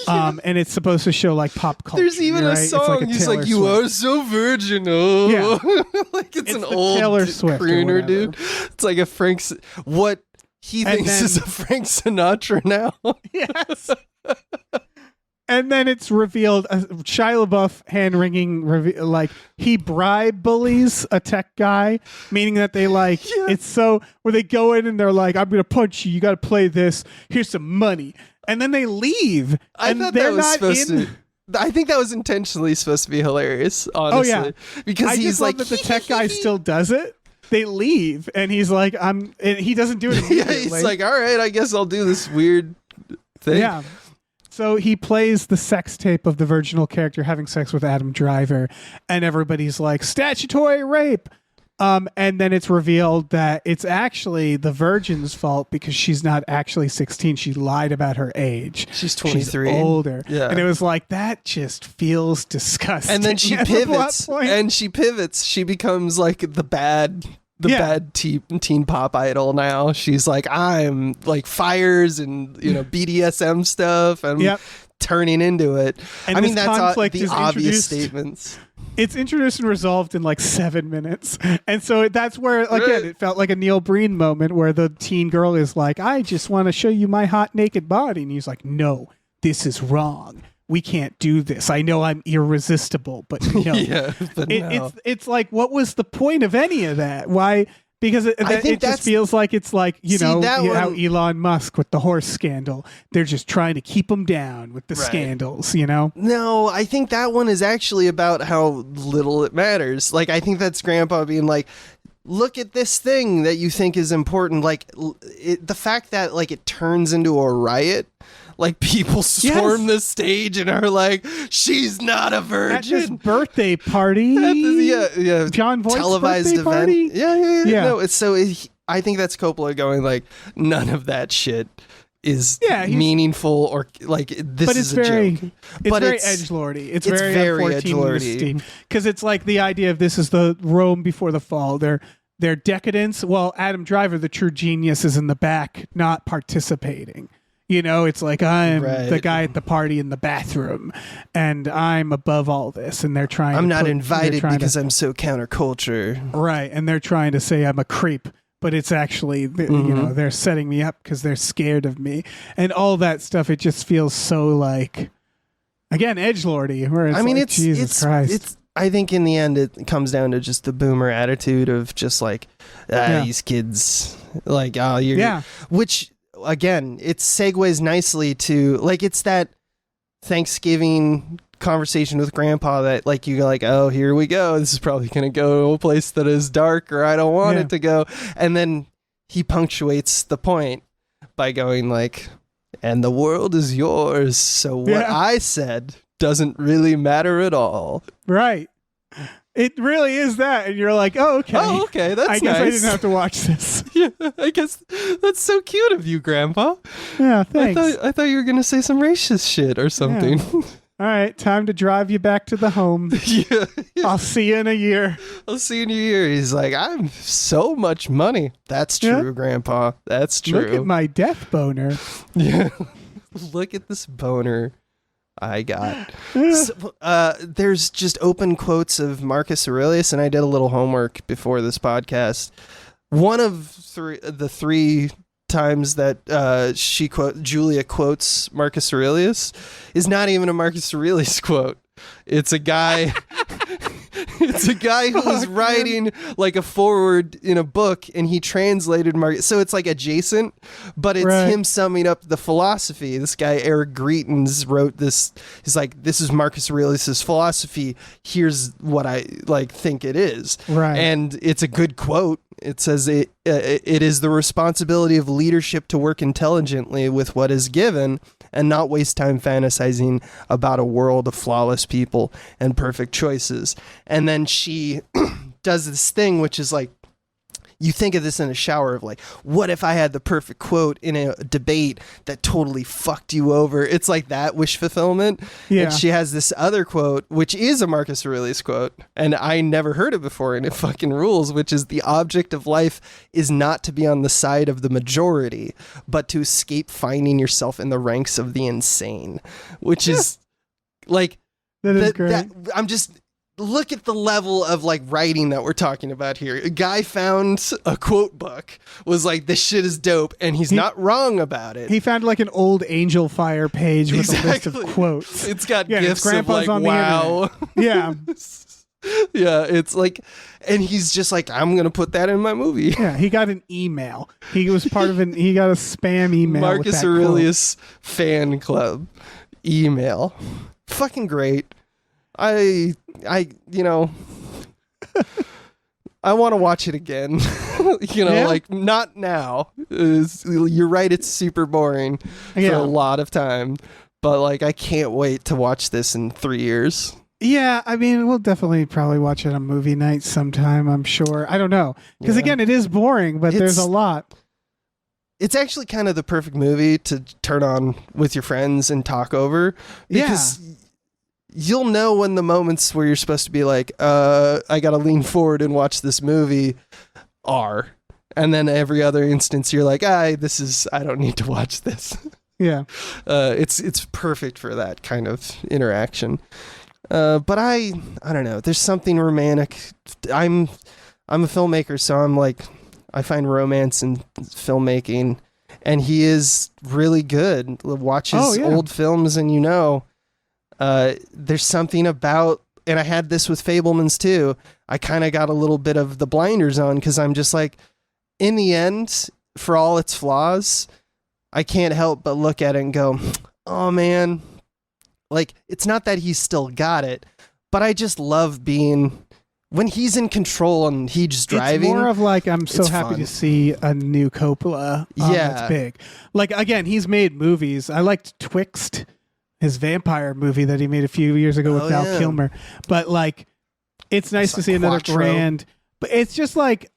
Speaker 2: and it's supposed to show like pop culture.
Speaker 3: There's even a song. It's like he's like, "You are so virginal." Yeah. Like it's an old
Speaker 2: Taylor Swift
Speaker 3: crooner, dude. It's like a what he thinks is a Frank Sinatra now.
Speaker 2: Yes. And then it's revealed, Shia LaBeouf hand-wringing, like, he bribe bullies a tech guy, meaning that they, like, it's so, where they go in and they're like, I'm going to punch you, you got to play this, here's some money. And then they leave, and they're not in...
Speaker 3: I think that was intentionally supposed to be hilarious, honestly. Oh, yeah. Because he's like...
Speaker 2: I just love that the tech guy still does it. They leave, and he's like, and he doesn't do it immediately.
Speaker 3: Yeah, he's like, all right, I guess I'll do this weird thing.
Speaker 2: Yeah. So he plays the sex tape of the virginal character having sex with Adam Driver, and everybody's like, statutory rape. And then it's revealed that it's actually the virgin's fault because she's not actually 16. She lied about her age.
Speaker 3: She's 23.
Speaker 2: She's older.
Speaker 3: Yeah.
Speaker 2: And it was like, that just feels disgusting.
Speaker 3: And then she pivots. She becomes like the bad teen pop idol now. She's like, I'm like fires and, BDSM stuff. And turning into it.
Speaker 2: And
Speaker 3: I mean, that's the obvious
Speaker 2: statements. It's introduced and resolved in like 7 minutes. And so that's where, again, it felt like a Neil Breen moment where the teen girl is like, I just want to show you my hot naked body. And he's like, no, this is wrong. We can't do this. I know I'm irresistible, but no. It's like, what was the point of any of that? Why? Because it just feels like it's like, how Elon Musk with the horse scandal, they're just trying to keep him down with the scandals,
Speaker 3: No, I think that one is actually about how little it matters. Like, I think that's Grandpa being like, look at this thing that you think is important. Like, the fact that, like, it turns into a riot. Like, people storm the stage and are like, she's not a virgin.
Speaker 2: At this birthday party. John Voight's
Speaker 3: televised
Speaker 2: birthday party.
Speaker 3: Yeah. No, I think that's Coppola going like, none of that shit is meaningful or like this is a joke.
Speaker 2: It's very edgelordy. It's very edgelordy. Because it's like the idea of this is the Rome before the fall. Their decadence. Well, Adam Driver, the true genius, is in the back, not participating. It's like I'm the guy at the party in the bathroom, and I'm above all this. And they're trying.
Speaker 3: I'm not invited because I'm so counterculture.
Speaker 2: Right, and they're trying to say I'm a creep, but it's actually they're setting me up because they're scared of me, and all that stuff. It just feels so like, again, edgelordy. Where it's Jesus Christ.
Speaker 3: I think in the end it comes down to just the boomer attitude of just like these kids, like which. Again, it segues nicely to like it's that Thanksgiving conversation with Grandpa that like you go like, oh, here we go. This is probably gonna go to a place that is dark or I don't want it to go. And then he punctuates the point by going like, and the world is yours. So what I said doesn't really matter at all.
Speaker 2: Right. It really is that, and you're like, oh, okay.
Speaker 3: Oh, okay, that's
Speaker 2: I guess
Speaker 3: nice.
Speaker 2: I didn't have to watch this.
Speaker 3: Yeah, I guess that's so cute of you, Grandpa.
Speaker 2: Yeah, thanks.
Speaker 3: I thought you were gonna say some racist shit or something.
Speaker 2: Yeah. All right, time to drive you back to the home.
Speaker 3: Yeah.
Speaker 2: I'll see you in a year.
Speaker 3: He's like, I'm so much money. That's true, Grandpa. That's true.
Speaker 2: Look at my death boner.
Speaker 3: Yeah. Look at this boner I got. So, there's just open quotes of Marcus Aurelius, and I did a little homework before this podcast. One of the three times that Julia quotes Marcus Aurelius is not even a Marcus Aurelius quote. It's a guy. It's a guy who was writing like a foreword in a book, and he translated Marcus. So it's like adjacent, but it's him summing up the philosophy. This guy Eric Greitens wrote this. He's like, "This is Marcus Aurelius's philosophy. Here's what I like think it is."
Speaker 2: Right,
Speaker 3: and it's a good quote. It says it is the responsibility of leadership to work intelligently with what is given and not waste time fantasizing about a world of flawless people and perfect choices. And then she does this thing, which is like, you think of this in a shower of like, what if I had the perfect quote in a debate that totally fucked you over? It's like that wish fulfillment. Yeah. And she has this other quote, which is a Marcus Aurelius quote, and I never heard it before, and it fucking rules, which is the object of life is not to be on the side of the majority, but to escape finding yourself in the ranks of the insane, which is like,
Speaker 2: that is great.
Speaker 3: I'm just... Look at the level of like writing that we're talking about here. A guy found a quote book, was like, this shit is dope, and he's not wrong about it.
Speaker 2: He found like an old Angel Fire page with a list of quotes.
Speaker 3: It's got gifs of like, wow.
Speaker 2: Yeah.
Speaker 3: Yeah, it's like, and he's just like, I'm going to put that in my movie.
Speaker 2: Yeah, he got an email. He was part of he got a spam email.
Speaker 3: Marcus Aurelius fan club email. Fucking great. I want to watch it again. Like not now. You're right. It's super boring for a lot of time, but like I can't wait to watch this in 3 years.
Speaker 2: Yeah, I mean, we'll definitely probably watch it on movie night sometime, I'm sure. I don't know. Because again, it is boring, but there's a lot.
Speaker 3: It's actually kind of the perfect movie to turn on with your friends and talk over. Because you'll know when the moments where you're supposed to be like, I got to lean forward and watch this movie are. And then every other instance, you're like, I don't need to watch this.
Speaker 2: Yeah.
Speaker 3: It's perfect for that kind of interaction. But I don't know. There's something romantic. I'm a filmmaker, so I'm like, I find romance in filmmaking, and he is really good. Watch his old films, and there's something about. And I had this with Fabelmans too. I kind of got a little bit of the blinders on because I'm just like, in the end, for all its flaws, I can't help but look at it and go, oh man. Like, it's not that he's still got it, but I just love being when he's in control and he's just driving.
Speaker 2: It's more of like, I'm so happy to see a new Coppola. That's big. Like, again, he's made movies. I liked Twixt, his vampire movie that he made a few years ago with Val Kilmer. But like, it's nice to see another grand. But it's just like,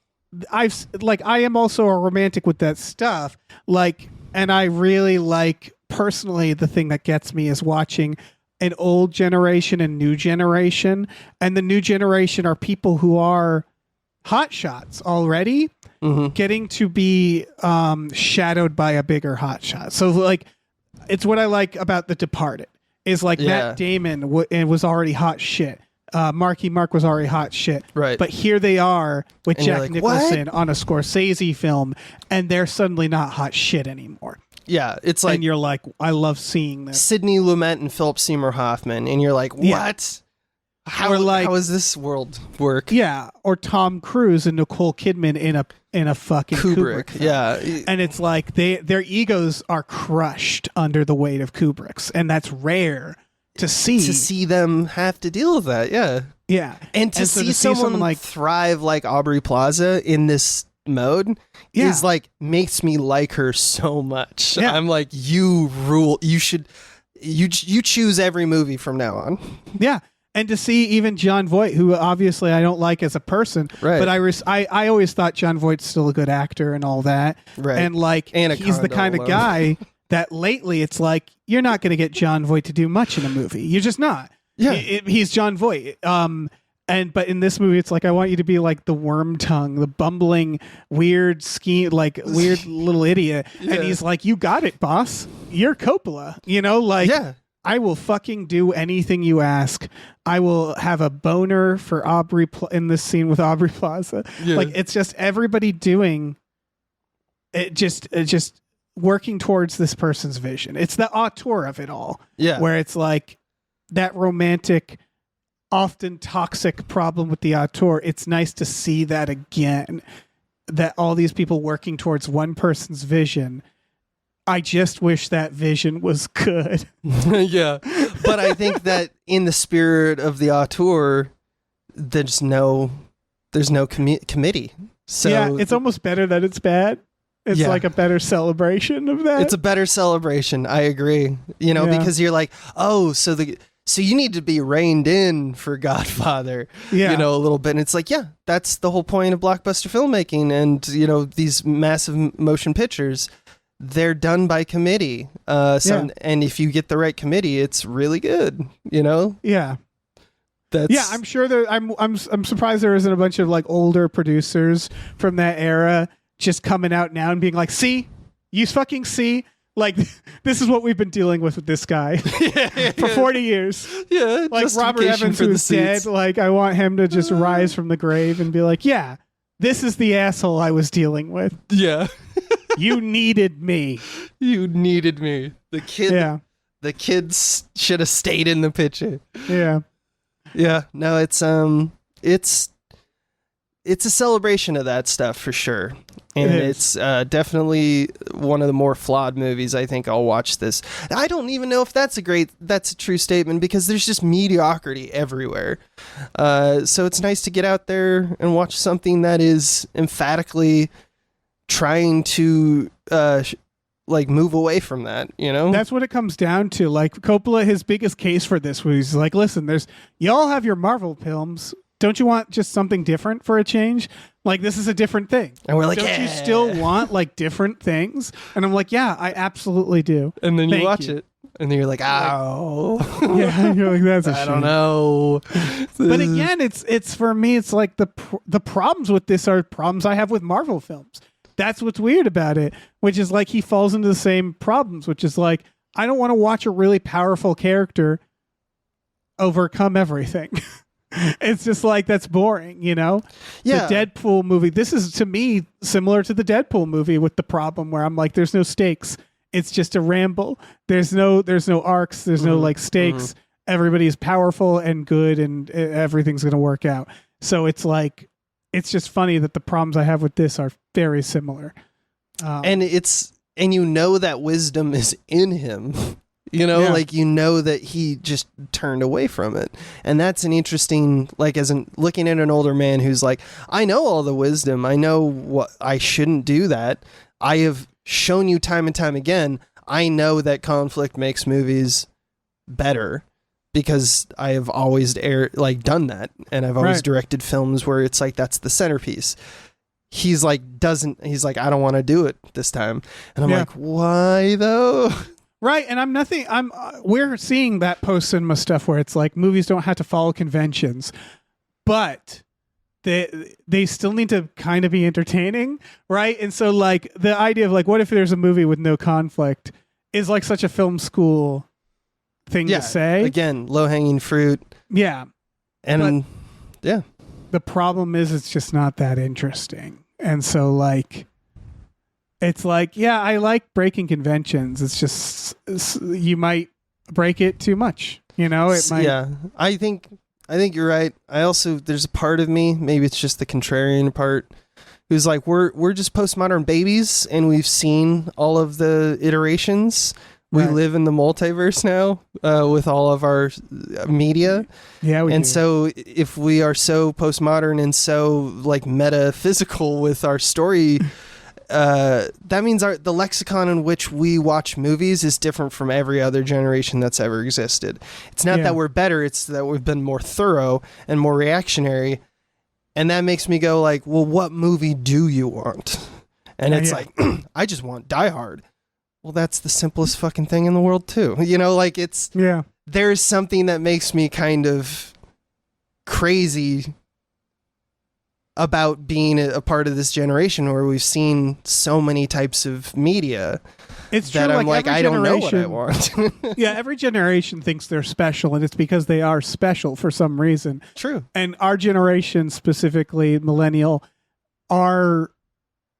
Speaker 2: I am also a romantic with that stuff. Like, and I really like. Personally, the thing that gets me is watching an old generation and new generation. And the new generation are people who are hotshots already, getting to be shadowed by a bigger hotshot. So, like, it's what I like about The Departed. Is like Matt Damon was already hot shit. Marky Mark was already hot shit.
Speaker 3: Right.
Speaker 2: But here they are with
Speaker 3: and
Speaker 2: Jack Nicholson on a Scorsese film, and they're suddenly not hot shit anymore.
Speaker 3: Yeah, it's like...
Speaker 2: And you're like, I love seeing this.
Speaker 3: Sidney Lumet and Philip Seymour Hoffman, and you're like, what?
Speaker 2: Yeah.
Speaker 3: How does this world work?
Speaker 2: Yeah, or Tom Cruise and Nicole Kidman in a fucking Kubrick film.
Speaker 3: Yeah.
Speaker 2: And it's like, their egos are crushed under the weight of Kubrick's, and that's rare to see.
Speaker 3: To see them have to deal with that, yeah.
Speaker 2: Yeah.
Speaker 3: And to see someone like thrive like Aubrey Plaza in this mode is like makes me like her so much. Yeah. I'm like, you rule. You should you choose every movie from now on.
Speaker 2: Yeah. And to see even Jon Voight, who obviously I don't like as a person, but I always thought Jon Voight's still a good actor and all that.
Speaker 3: Right.
Speaker 2: And like he's the kind of guy that lately it's like you're not going to get Jon Voight to do much in a movie. You're just not.
Speaker 3: Yeah.
Speaker 2: He's Jon Voight. But in this movie, it's like I want you to be like the worm tongue, the bumbling, weird scheme, like weird little idiot. Yeah. And he's like, "You got it, boss. You're Coppola." I will fucking do anything you ask. I will have a boner for Aubrey in this scene with Aubrey Plaza. Yeah. Like it's just everybody doing it, just working towards this person's vision. It's the auteur of it all.
Speaker 3: Yeah,
Speaker 2: where it's like that romantic. Often toxic problem with the auteur. It's nice to see that again, that all these people working towards one person's vision. I just wish that vision was good.
Speaker 3: Yeah. But I think that in the spirit of the auteur, there's no committee. So
Speaker 2: yeah, it's almost better that it's bad. It's like a better celebration of that.
Speaker 3: It's a better celebration. I agree. Because you're like, oh, so you need to be reined in for Godfather, a little bit. And it's like, yeah, that's the whole point of blockbuster filmmaking. And, these massive motion pictures, they're done by committee. And if you get the right committee, it's really good,
Speaker 2: Yeah. I'm sure I'm surprised there isn't a bunch of like older producers from that era just coming out now and being like, see, you fucking see. Like, this is what we've been dealing with this guy for 40 years.
Speaker 3: Yeah.
Speaker 2: Like Robert Evans, who's dead. Like, I want him to just rise from the grave and be like, yeah, this is the asshole I was dealing with.
Speaker 3: Yeah.
Speaker 2: You needed me.
Speaker 3: You needed me. The kids should have stayed in the picture.
Speaker 2: Yeah.
Speaker 3: Yeah. No, it's a celebration of that stuff for sure. And it's definitely one of the more flawed movies. I think I'll watch this. I don't even know if that's a true statement because there's just mediocrity everywhere. So it's nice to get out there and watch something that is emphatically trying to like move away from that, you know?
Speaker 2: That's what it comes down to. Like Coppola, his biggest case for this was he's like, listen, y'all have your Marvel films. Don't you want just something different for a change? Like, this is a different thing.
Speaker 3: And we're like,
Speaker 2: don't you still want like different things? And I'm like, yeah, I absolutely do.
Speaker 3: And then you watch it and then you're like, oh,
Speaker 2: yeah, you're like, that's a shame.
Speaker 3: I don't know.
Speaker 2: But again, it's for me, it's like the problems with this are problems I have with Marvel films. That's what's weird about it, which is like he falls into the same problems, which is like, I don't want to watch a really powerful character overcome everything. It's just like, that's boring, you know?
Speaker 3: Yeah.
Speaker 2: The Deadpool movie, this is to me similar to the Deadpool movie with the problem where I'm like, there's no stakes. It's just a ramble. There's no arcs. There's no like stakes. Everybody's powerful and good and everything's going to work out. So it's like, it's just funny that the problems I have with this are very similar.
Speaker 3: And you know that wisdom is in him. You know, like, you know that he just turned away from it. And that's an interesting, like, as in looking at an older man who's like, I know all the wisdom. I know what I shouldn't do that. I have shown you time and time again. I know that conflict makes movies better because I have always done that. And I've always directed films where it's like, that's the centerpiece. He's like, I don't want to do it this time. And I'm like, why though?
Speaker 2: Right, and we're seeing that post-cinema stuff where it's like movies don't have to follow conventions, but they still need to kind of be entertaining, right? And so like the idea of like, what if there's a movie with no conflict is like such a film school thing to say.
Speaker 3: Again, low-hanging fruit.
Speaker 2: Yeah.
Speaker 3: And
Speaker 2: the problem is it's just not that interesting. And so like, it's like, yeah, I like breaking conventions. It's just you might break it too much. You know, it might.
Speaker 3: Yeah, I think you're right. I also, there's a part of me, maybe it's just the contrarian part, who's like, we're just postmodern babies, and we've seen all of the iterations. We live in the multiverse now with all of our media.
Speaker 2: Yeah, we do.
Speaker 3: So if we are so postmodern and so like metaphysical with our story. That means the lexicon in which we watch movies is different from every other generation that's ever existed. It's not that we're better, it's that we've been more thorough and more reactionary. And that makes me go like, well, what movie do you want? And it's like, I just want Die Hard. Well, that's the simplest fucking thing in the world too. You know, like there's something that makes me kind of crazy about being a part of this generation where we've seen so many types of media.
Speaker 2: It's
Speaker 3: that
Speaker 2: true.
Speaker 3: I'm like I don't know what I want.
Speaker 2: Yeah, every generation thinks they're special, and it's because they are special for some reason.
Speaker 3: True.
Speaker 2: And our generation, specifically millennial, are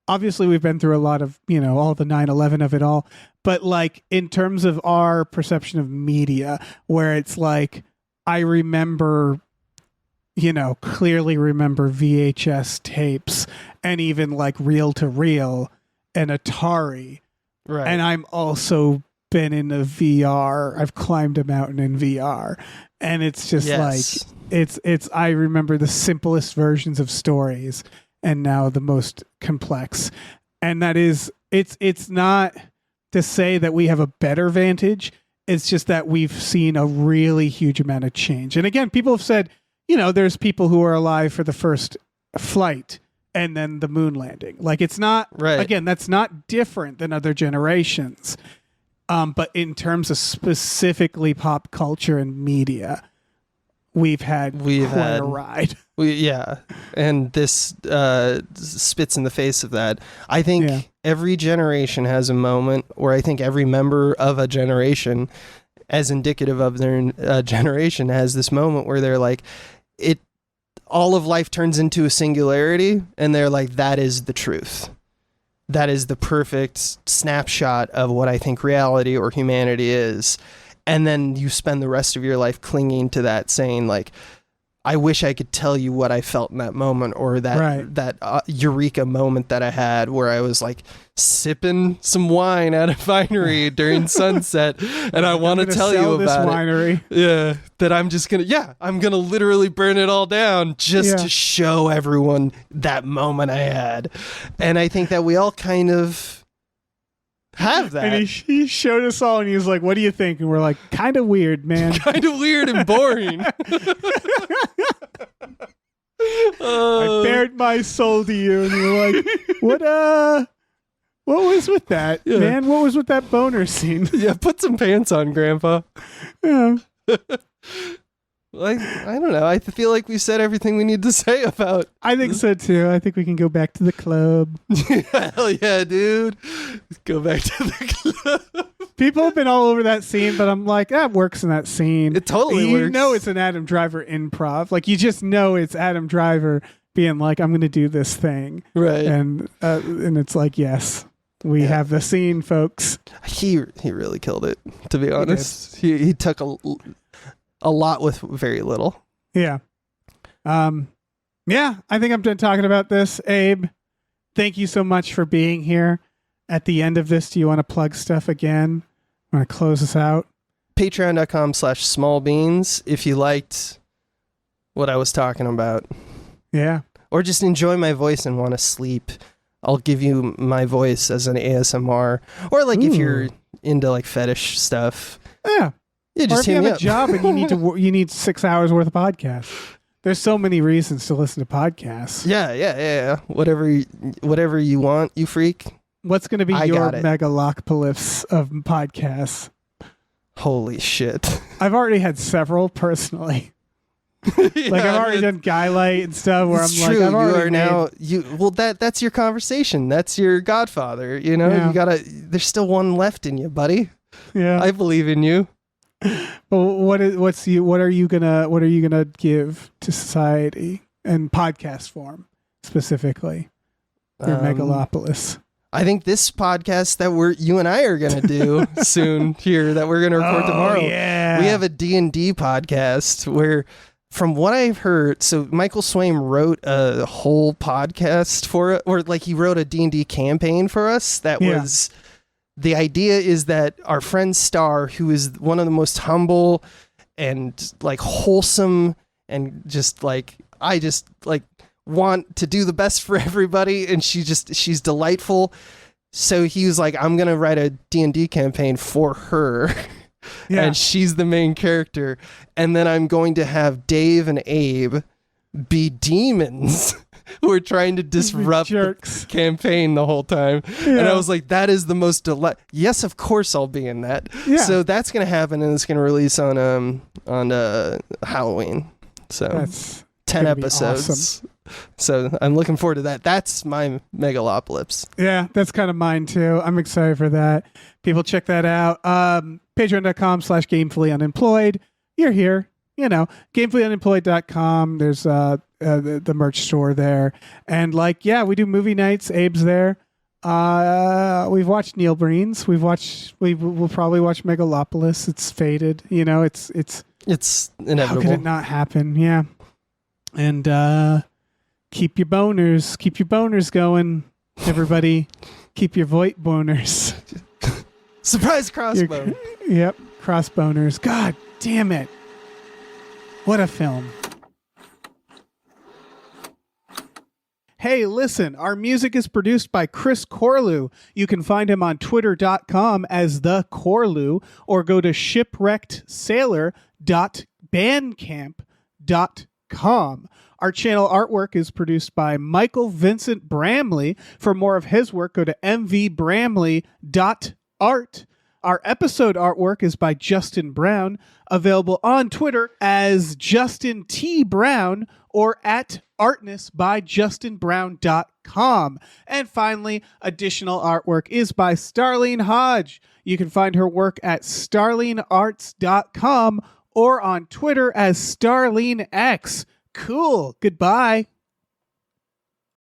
Speaker 2: obviously we've been through a lot of, you know, all the 9/11 of it all. But like in terms of our perception of media, where it's like I remember, you know, clearly remember VHS tapes and even like reel to reel and Atari.
Speaker 3: Right.
Speaker 2: And I'm also been in a VR. I've climbed a mountain in VR. And it's just like, it's, I remember the simplest versions of stories and now the most complex. And that is, it's not to say that we have a better vantage. It's just that we've seen a really huge amount of change. And again, people have said, you know, there's people who are alive for the first flight and then the moon landing. Like it's not, again, that's not different than other generations. But in terms of specifically pop culture and media, we've had quite a ride.
Speaker 3: And this spits in the face of that. I think every generation has a moment, or I think every member of a generation, as indicative of their generation, has this moment where they're like, all of life turns into a singularity, and they're like, that is the truth. That is the perfect snapshot of what I think reality or humanity is. And then you spend the rest of your life clinging to that, saying like, I wish I could tell you what I felt in that moment, or that eureka moment that I had where I was like sipping some wine at a winery during sunset, and I want to tell you about
Speaker 2: this winery.
Speaker 3: Yeah, that I'm just gonna, I'm gonna literally burn it all down just to show everyone that moment I had. And I think that we all kind of have that.
Speaker 2: And he showed us all, and he was like, "What do you think?" And we're like, "Kind of weird, man.
Speaker 3: Kind of weird and boring."
Speaker 2: I bared my soul to you, and you're like, what was with that, man? What was with that boner scene?
Speaker 3: Yeah, put some pants on, Grandpa.
Speaker 2: Yeah.
Speaker 3: Like, I don't know. I feel like we said everything we need to say about.
Speaker 2: I think so too. I think we can go back to the club.
Speaker 3: Hell yeah, dude. Go back to the club.
Speaker 2: People have been all over that scene, but I'm like, that works in that scene.
Speaker 3: It totally
Speaker 2: you
Speaker 3: works.
Speaker 2: You know it's an Adam Driver improv. Like, you just know it's Adam Driver being like, I'm going to do this thing.
Speaker 3: Right.
Speaker 2: And it's like, yes, we have the scene, folks.
Speaker 3: He really killed it, to be honest. He took a lot with very little.
Speaker 2: Yeah. Yeah, I think I'm done talking about this. Abe, thank you so much for being here. At the end of this, do you want to plug stuff again? Want to close us out?
Speaker 3: Patreon.com/smallbeans if you liked what I was talking about.
Speaker 2: Yeah.
Speaker 3: Or just enjoy my voice and want to sleep. I'll give you my voice as an ASMR. Or like if you're into like fetish stuff.
Speaker 2: Yeah.
Speaker 3: Yeah, just
Speaker 2: or if you have a
Speaker 3: up.
Speaker 2: job and you need 6 hours worth of podcasts. There's so many reasons to listen to podcasts.
Speaker 3: Yeah. Whatever you want, you freak.
Speaker 2: What's going to be your megalopolis of podcasts?
Speaker 3: Holy shit.
Speaker 2: I've already had several personally. Like I've already done Guy-Light and stuff where I'm
Speaker 3: true.
Speaker 2: like, I've already
Speaker 3: that's your conversation. That's your Godfather. You know, you gotta, there's still one left in you, buddy.
Speaker 2: Yeah.
Speaker 3: I believe in you.
Speaker 2: Well, what are you gonna give to society in podcast form specifically? Your megalopolis.
Speaker 3: I think this podcast that you and I are gonna do soon here, that we're gonna record tomorrow.
Speaker 2: Yeah.
Speaker 3: We have a D&D podcast where, from what I've heard, so Michael Swaim wrote a whole podcast for it, or like he wrote a D&D campaign for us that was. The idea is that our friend Star, who is one of the most humble and like wholesome and just like, I just like want to do the best for everybody. And she's delightful. So he was like, I'm going to write a D&D campaign for her. Yeah. And she's the main character. And then I'm going to have Dave and Abe be demons. Who are trying to disrupt the campaign the whole time. Yeah. And I was like, that is the most yes, of course I'll be in that. Yeah. So that's going to happen, and it's going to release on Halloween. So that's 10 episodes. Awesome. So I'm looking forward to that. That's my megalopolis.
Speaker 2: Yeah, that's kind of mine too. I'm excited for that. People check that out. Patreon.com/gamefullyunemployed. You're here. You know, gamefullyunemployed.com. There's the merch store there. And like, yeah, we do movie nights. Abe's there. We've watched Neil Breen's. We'll probably watch Megalopolis. It's fated. You know, it's
Speaker 3: inevitable.
Speaker 2: How could it not happen? Yeah. And keep your boners going, everybody. Keep your void boners.
Speaker 3: Surprise crossbow.
Speaker 2: Yep, crossboners. God damn it. What a film. Hey, listen, our music is produced by Chris Corlew. You can find him on twitter.com as the Corlew, or go to shipwreckedsailor.bandcamp.com. Our channel artwork is produced by Michael Vincent Bramley. For more of his work, go to mvbramley.art. Our episode artwork is by Justin Brown, available on Twitter as Justin T. Brown or at artnessbyjustinbrown.com. And finally, additional artwork is by Starlene Hodge. You can find her work at starlenearts.com or on Twitter as StarleneX. Cool. Goodbye.